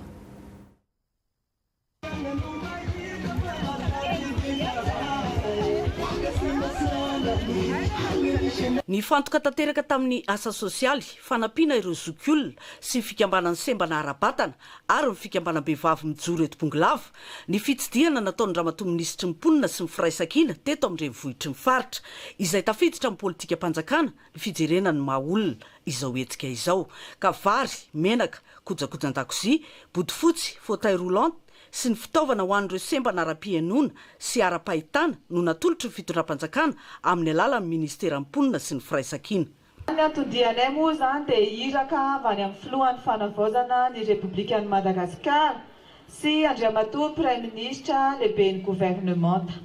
Ny fantoka tanteraka tamin'ny asa sosialy fanampiana ireo zokiolona sy fikambanany sembana ara-batana ary ny fikambanam-behivavy mijoro eto Bongolava ny fitsidihana nataon'ny ramatoa minisitry ny mponina sy ny firaisan-kina teto amin'ny renivohitry ny faritra izay tafiditra amin'ny politika mpanjakana ny fijerena ny maha-olona izao hetsika izao ka vary, menaka, kojakojan-dakozia, bodofotsy, fauteuil roulant sy ny fitaovana ho an'ireo sembana ara-pianona sy ara-pahitana no natolotry ny fitondram-panjakana amin'ny alalan'ny ministeran'ny mponina sy ny firaisan-kina. Ny antodianay moa zany dia iraka avy any amin'ny filohan'ny fanavaozana ny Repoblikan'i Madagasikara sy andriamatoa Prime Ministra lehiben'ny gouvernemanta.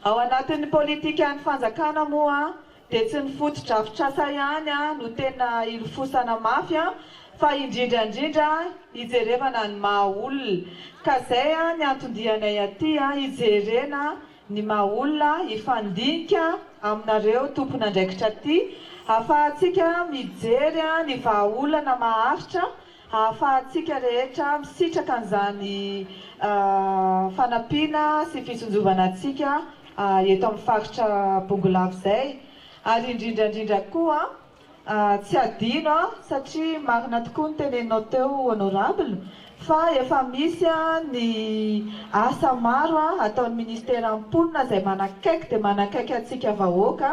Ao anatin'ny politikan'ny fanjakana moa dia tsy ny foto-drafitrasa ihany no tena ilofosana mafy fa indrindra hijerevana ny maha-olona. Ka zay ny antondianay aty hijerena ny maha-olona hifandinika aminareo tompon'andraikitra aty ahafahantsika mijery ny vahaolana maharitra ahafahantsika rehetra misitraka an'izany fanampiana sy fisonjovana antsika eto amin'ny faritra Bongolava izay ary indrindra koa tsy adino satria marina tokoa ny teneninao teo honorable fa efa misy ny asa maro ataon'ny ministeran'ny mponina izay manakaiky dia manakaiky antsika vahoaka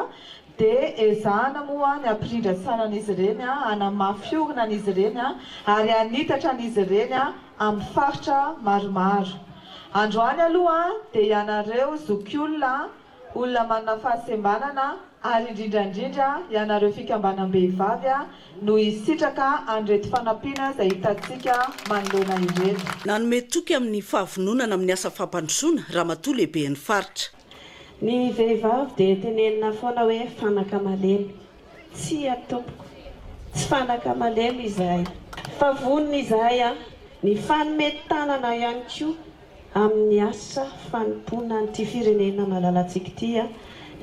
dia ezahana moa ny ampirindra an'izy ireny hanamafiorina an'izy ireny ary hanitatra an'izy ireny amin'ny faritra maromaro. Androany aloha dia ianareo zokiolona olona manana fahasembanana ary indrindra ianareo fikambanam-behivavy no hisitraka an'ireto fanampiana izay hitantsika manoloana ireto. Nanome toky amin'ny fahavononana amin'ny asa fampandrosoana ramatoa lehiben'ny faritra. Ny vehivavy dia tenenina foana hoe fanaka malemy, tsy atompoko, tsy fanaka malemy izahay. Fa vonona izahay ny fanometanana ihany koa amin'ny asa fanompoana an'ity firenena malalantsika ity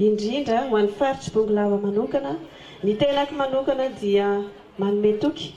indrindra ho an'ny faritra Bongolava manokana. Ny tenako manokana dia manome toky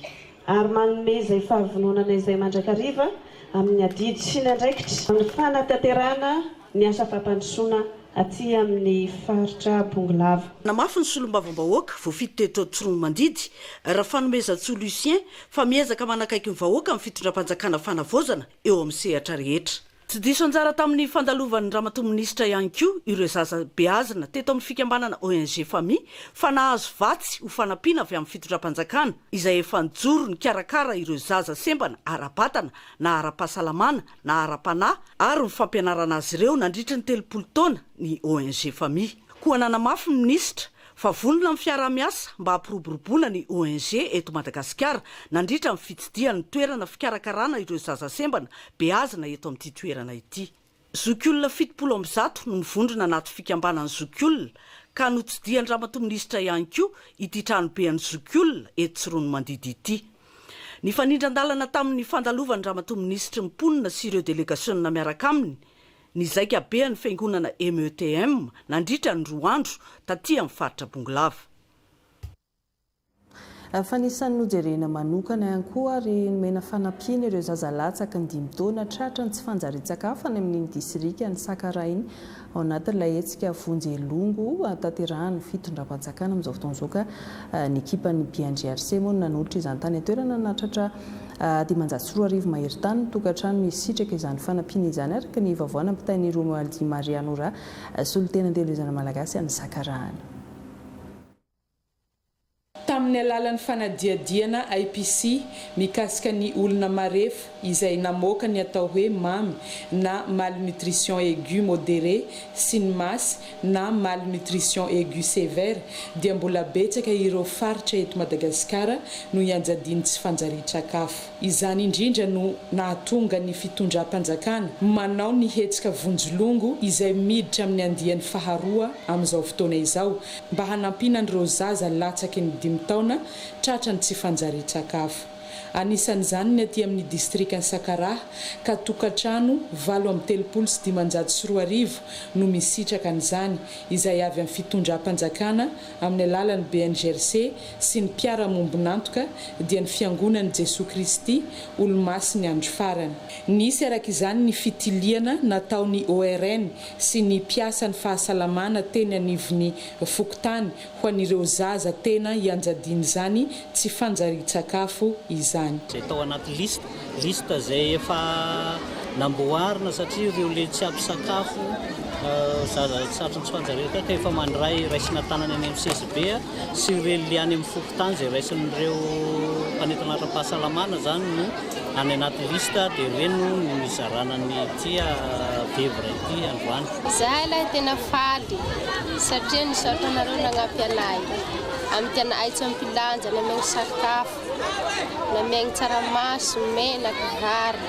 ary manome izay fahavononana izay mandrakariva amin'ny adidy sy ny andraikitra amin'ny fanatanterahana ny asa fampandrosoana aty amin'ny faritra Bongolava. Namafy ny solombavam-bahoaka voafito teto Tsirony Mandidy raha fanomezantsy Lucien fa miezaka manakaiky ny vahoaka amin'ny fitondram-panjakana fanavaozana eo amin'ny sehatra rehetra. Tsy diso anjara tamin'ny fandalovan'ny ramatoa minisitra ihany koa ireo zaza beazina teto amin'ny fikambanana ONG Famille fa nahazo vatsy ho fanampiana avy amin'ny fitondram-panjakana izay efa nijoro ny karakara ireo zaza sembana ara-batana na ara-pahasalamana na ara-panahy ary ny fampianarana azy ireo nandritra ny 30 taona ny ONG Famille. Koa nanamafy ny minisitra fa vonona amin'ny fiara-miasa mba hampiroborobola ny ONG eto Madagasikara nandritra amin'ny fitsidihan'ny toerana fikarakarana ireo zaza sembana beazina eto amin'ity toerana ity. Zokiolona 70 no mivondrona anaty fikambanan'ny zokiolona ka notsidihan'ny ramatoa minisitra ihany koa ity tranoben'ny zokiolona eto Tsirony Mandidy ity. Ny fanindran-dalana tamin'ny fandalovan'ny ramatoa minisitra mponina sy ireo delegasiona miaraka aminy ny zaika be ny fiangonana METM nandritra ny 2 andro taty amin'ny faritra Bongolava. Fa nisan'ny nojerena manokana ihany koa ary nomena fanampiana ireo zazalatsaka ny 5 taona tratra ny tsy fanjarian-tsakafo any amin'ny distrika ny Sakarainy ao anatin'ilay hetsika vonjelongo tanterahany fitondram-panjakana amin'izao fotoana izao ka ny ekipan'ny BNGRC moa nanolotra izany tany an-toerana natratra 540 mahery-tany tokantrano misy sitraka izany fanampiana izany araka ny vaovaona ampitain'ny Romualdi Marianora solitena televiziona malagasy any Sakarahany. amin'ny alalan'ny fanadiadiana IPC mikasika ny olona marefa izay namoaka ny atao hoe mamy na malnutrition aiguë modérée sy ny masy na malnutrition aiguë sévère dia mbola betsaka ireo faritra eto Madagasikara no ianjadiany tsy fanjarian-tsakafo. Izany indrindra no nahatonga ny fitondram-panjakana manao ny hetsika vonjolongo izay miditra amin'ny andiany faharoa amin'izao fotoana izao mba hanampiana an'ireo zaza latsaky ny 5 taona tratrany tsy fanjarian-tsakafo. Anisan'izany ny aty amin'ny distriktan'ny Sakaraha ka tokantrano 8,340 no misitraka an'izany izay avy amin'ny fitondram-panjakana amin'ny alalan'ny BNGRC sy ny mpiara-mombonantoka dia ny fiangonan'i Jesoa Kristy olo-masiny andro farany. Nisy arak'izany ny fitiliana nataon'ny ORN sy ny mpiasan'ny fahasalamana teny anivon'ny Fokotany ho an'ireo zaza tena ianjadiany izany tsy fanjarian-tsakafo izany. Zay tao anaty lista zay efa namboarina satria ireo le tsy ampy sakafo zaza satrany tsy fanjarian-tsakafo efa mandray raisina tanany any amin'ny CSB sy ireo le any amin'ny Fokotany zay raisin'ireo mpanetana ara-pahasalamana zany no any anaty lista dia ireno no mizarana ny tia vevra ity androany. Zahay lahy tena faly satria nisaotra anareo nagnampy anay amin'ny tena aitsy ampilanja namiagny sakafo namiagny tsaramaso menaka vary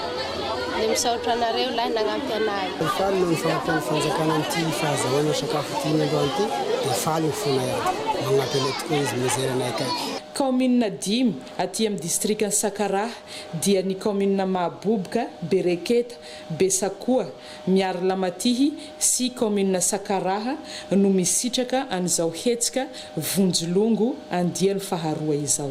dia misaotra anareo lahy nagnampy anay. Faly no nifanampiany fanjakana an'ity fahazahoana sakafo ity androany ity dia faly ny fona iaho magnampy anay tokoa izy mizery anay kay. Commune 10 aty amin'ny distriktan'ny Sakaraha dia ny commune Mahaboboka, Bereketa, Besakoa, Miaralamatihy sy commune Sakaraha no misitraka an'izao hetsika vonjolongo andiany faharoa izao.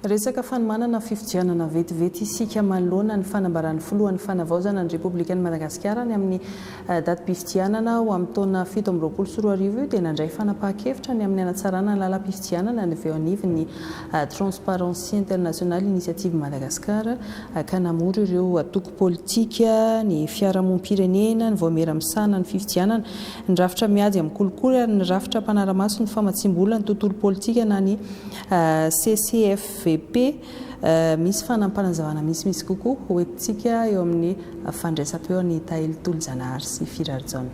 Resaka fanomanana fifidianana vetivety isika manoloana ny fanambaran'ny filohan'ny fanavaozana ny Repoblikan'i Madagasikara ny amin'ny datim-pifidianana ho amin'ny taona 2024 dia nandray fanapahan-kevitra ny amin'ny hanatsarana ny lalam-pifidianana ny avy eo anivon'ny Transparency International Initiative Madagasikara ka namory ireo atoko politika ny fiarahamonim-pirenena ny voamera-misana ny fifidianana ny rafitra miady amin'ny kolikoly ary ny rafitra mpanaramaso ny famatsimbola ny tontolo politika na ny CCFVP misy fanampanazavana misy kokoa hoentintsika eo amin'ny fandraisam-peo ny Tahely Toljanahary sy Firarjaona.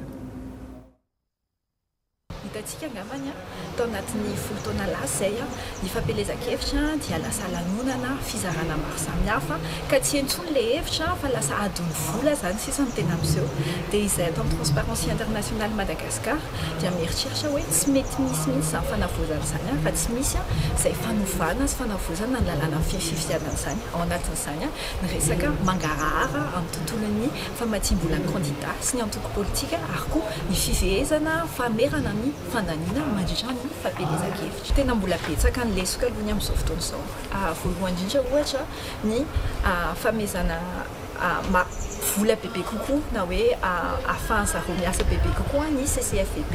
Hitantsika angambany tao anatin'ny folo taona lasa zay ny fampelezan-kevitra dia lasa lanonana fizarana maro samihafa ka tsy intsony le hevitra fa lasa adiny vola zany sisa ny tena amin'izao dia izay atao amin'ny Transparency International Madagasikara dia mieritreritra hoe tsy mety misy mihitsy izany fanavozana izany fa tsy misy izay fanovana sy fanavozana ny lalàna fifidianana izany ao anatin'izany ny resaka mangarahara amin'ny tontolon'ny famatsimbolan'ny candidat sy ny antoko politika ary koa ny fivezana famerana ny fandaniana mandritra ny fampelezan-kevitra. Tena mbola betsaka ny lesoka aloha ny amin'izao fotoana izao. Voalohany indrindra ohatra ny famezana vola bebe kokoa na hoe ahafahany zareo miasa bebe kokoa ny CCFVP.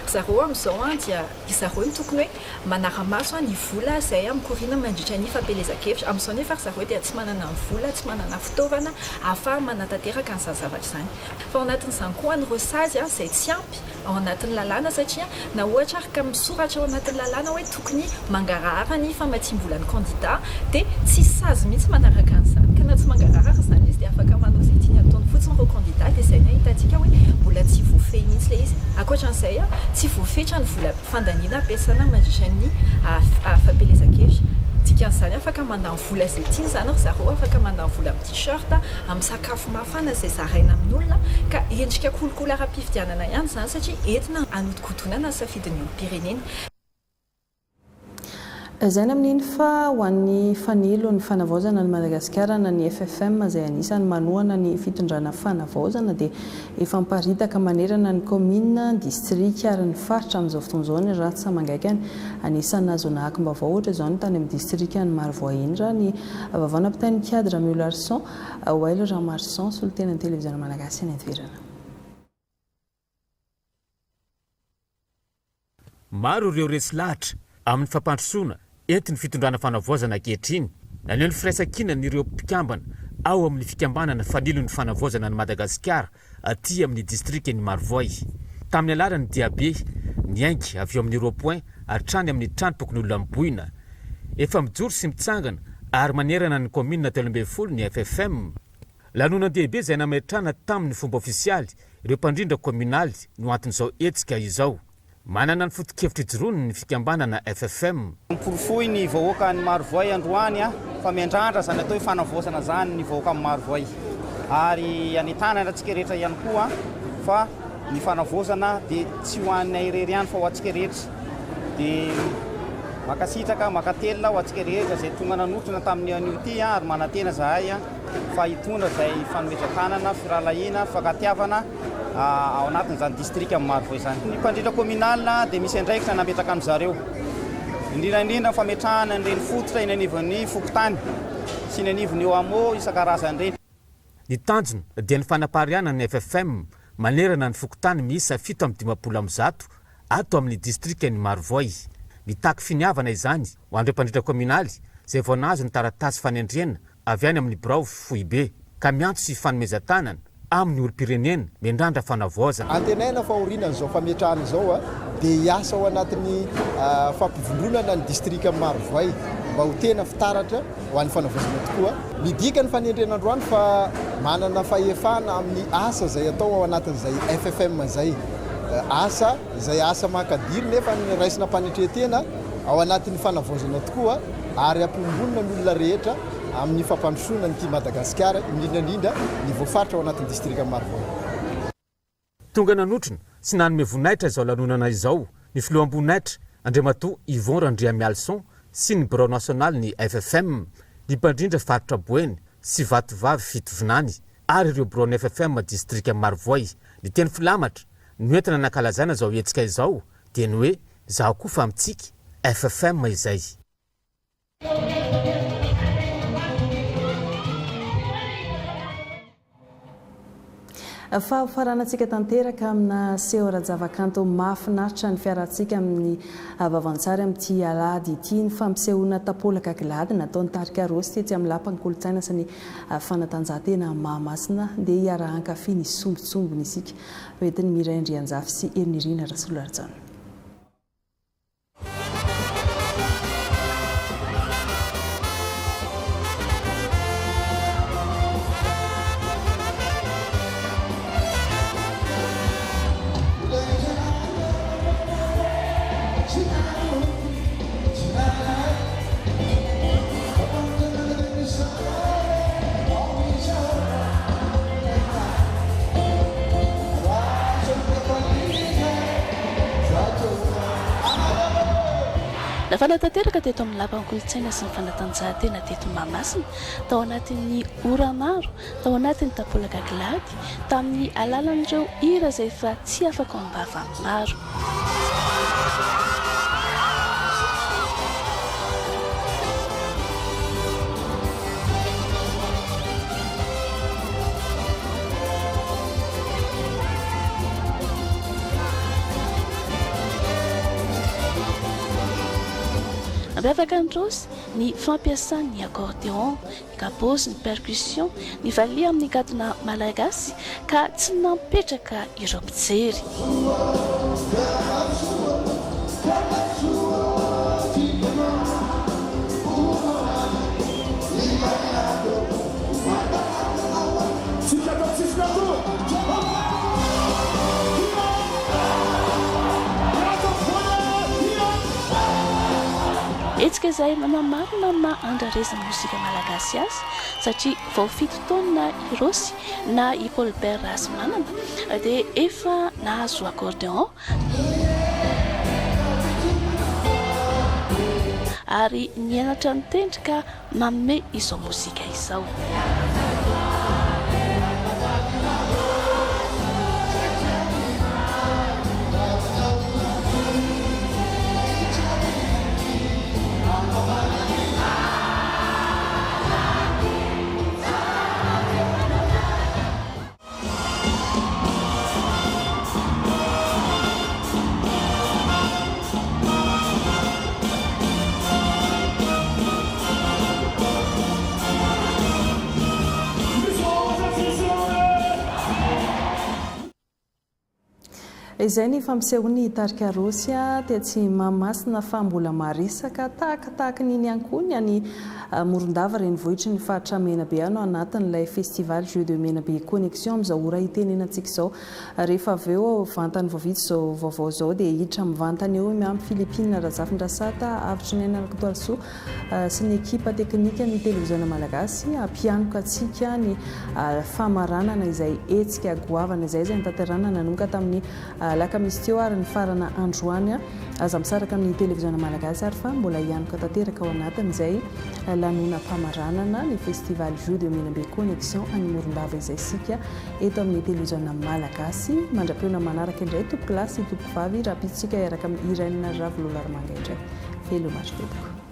Zareo amin'izao dia zareo tokony hoe manara-maso ny vola izay mikorina mandritra ny fampelezan-kevitra. Amin'izao nefa zareo dia tsy manana ny vola, tsy manana fitaovana ahafahany manatanteraka an'izany zavatra izany. Fa ao anatin'izany koa ny rosazy izay tsy ampy ao anatin'ny lalàna satria na ohatra ka misoratra ao anatin'ny lalàna hoe tokony mangarahara ny famatsimbolan'ny candidat dia tsy sazy mihitsy manaraka an'izany. Ka na tsy mangarahara izany izy dia afaka manao izay tiany ataony fotsiny ireo candidat dia izay hitantsika hoe mbola tsy voafehy mihitsy ilay izy. Ankoatran'izay tsy voafetra ny vola fandaniana ampiasana mandritra ny fampelezan-kevitra. Dikan'izany afaka mandany vola izay tiany izany ry zareo, afaka mandany vola amin'ny t-shirt, amin'ny sakafo mafana izay zaraina amin'olona ka endrika kolikoly ara-pifidianana ihany izany satria entina anodikotonana ny safidin'ny olom-pirenena. Izay amin'iny fa ho an'ny fanilo ny fanavaozana ny Madagasikara na ny FFM izay anisany manohana ny fitondrana fanavaozana dia efa miparitaka manerana ny commune, district ary ny faritra amin'izao fotoana izao ny ratsy mangaikany anisany nazona hakim-baovao ohatra izao ny tany amin'ny district ny Marivoaindra ny vavana mpitain'ny cadre Miolarson Wael Ramarson solitenan'ny televiziona malagasy any ivelana. Maro ireo resy lahatra amin'ny fampandrosoana entin'ny fitondrana fanavaozana ankehitriny naneo ny firaisan-kinana ireo mpikambana ao amin'ny fikambanana fanilon'ny fanavaozana ny Madagasikara aty amin'ny distrikny Marivoy. Tamin'ny alarany diabe niaingy avy eo amin'ny rond-point hatrany amin'ny tranopokonyolona miboina efa mijoro sy mitsangana ary manerana ny commune 12 ny FFM. Lanonandehibe izay nametrahana tamin'ny fomba ofisialy ireo mpandrindra communaly no anton'izao hetsika izao. Manana ny foto-kevitra ijoroany ny fikambanana FFM. Miporofoy ny vahoaka ny Marovoay androany fa miandrandra zany atao fanavoasana zany ny vahoaka amin'ny Marovoay. Ary anetana antsika rehetra ihany koa fa ny fanavoasana dia tsy ho anay irery ihany fa ho antsika rehetra. Dia makasitraka makatelina ho antsika rehetra izay tonga nanotrona tamin'ny anio ty ary manantena zahay fa hitondra izay fanomezan-tanana firalahiana fankatiavana ao anatin'izany distrika amin'ny Marovoay izany. Ny mpandrindra communal dia misy andraikitra nametraka amin'izareo. Indrindraindrindra fametrahana ireny fototra eny anivon'ny Fokotany sy ny anivon'ny eo amo isan-karazany ireny. Ny tanjona dia ny fanapariana ny FFM manerana ny Fokotany miisa 750 ato amin'ny distrika ny Marovoay. Mitaky finiavana izany ho an'ireo mpandrindra communaly izay vao nahazo ny taratasy fanendrena avy any amin'ny birao foibe ka miantso sy fanomezan-tanana amin'ny olo-pirenena miandrandra fanavoazana. Antenaina fahoriana izao fametrahana izao dia hiasa ao anatin'ny fampivondronana ny distrika Marovoay mba ho tena fitaratra ho an'ny fanavoazana tokoa. Midika ny fanendrena androany fa manana fahefana amin'ny asa izay atao ao anatin'izay FFM izay. Asa izay asa makadiry nefa ny raisina mpanetretena ao anatin'ny fanavoazana tokoa ary ampimbonina ny olona rehetra amin'ny fampandrosoana nyty Madagasikara indrindrandrindra ny voafaritra ao anatin'ny distrika Marovoay. Tonga nanotrona sy nanome voninahitra izao lanonana izao ny filoam-boninahitra Andriamatoa Yvon Randriamialson sy ny Bureau National ny FFM, ny mpandrindra faritra Boeny sy Vatovavy Fitovinany ary ireo bureau ny FFM distrika Marovoay. Ny teny filamatra noentina nankalazana izao hetsika izao dia ny hoe zaho koa fa mitsika FFM izay. Fahafaranantsika tanteraka amina sehoran-javakanto mahafinaritra ny fiarantsika amin'ny vavantsary amin'ity alahady ity ny fampisehoana tapolaka gilady nataon'ny tarika rosy tetsy amin'ny lapan'ny kolontsaina sy ny fanatanjahantena Mahamasina dia hiara-hankafy ny sombitsombony isika hoentin'ny Miraindry Anjafy sy Ernirina Rasoloarjana. Fanatanteraka teto amin'ny lapan'ny kolontsaina sy ny fanatanjahantena teto Mahamasina tao anatin'ny ora maro, tao anatin'ny tapolaka gilady tamin'ny alalan'ireo hira izay fa tsy afaka ambava maro. Mampiavaka androsy ny fampiasany accordéon, ny kabosy, ny percussion, ny valia amin'ny gadona malagasy ka tsy nampetraka ireo mpijery. Hetsika izay manamarina maha-andrarezana mozika malagasy azy satria vao 7 taona i Rosy na i Paul Bert Rasmanana dia efa nahazo accordéon ary nianatra mitendry ka manome izao mozika izao. izay ny fampisehoany tarika rosy dia tsy mamasina fa mbola marisaka tahaka niny ihany koa ny any morondava renivohitra ny faritra Menabe ano anatin'ilay festival Jeux de Menabe Connexion amin'izao ora itenenantsika izao. Rehefa avy eo vantany voavitsy izao vaovao izao dia hiditra mivantany eo miampy Philippine Razafindrasata avitry ny Anaratoalsoa sy ny ekipa teknika ny televiziona malagasy ampianoka antsika ny famaranana izay etsika goavana izay nitanterana nanomboka tamin'ny lakamisy teo ary ny farana androany aza misaraka amin'ny televiziona malagasy ary fa mbola ihanoka tanteraka ao anatin'izay lanonam-pamaranana ny festival Jeux de Menabe Connexion any Morondava izay sika eto amin'ny televiziona malagasy mandra-peona manaraka indray tompo lasy tompo vavy raha pitsika iaraka amin'ny Irène Ravololarmanga indray. Velomary tompoko.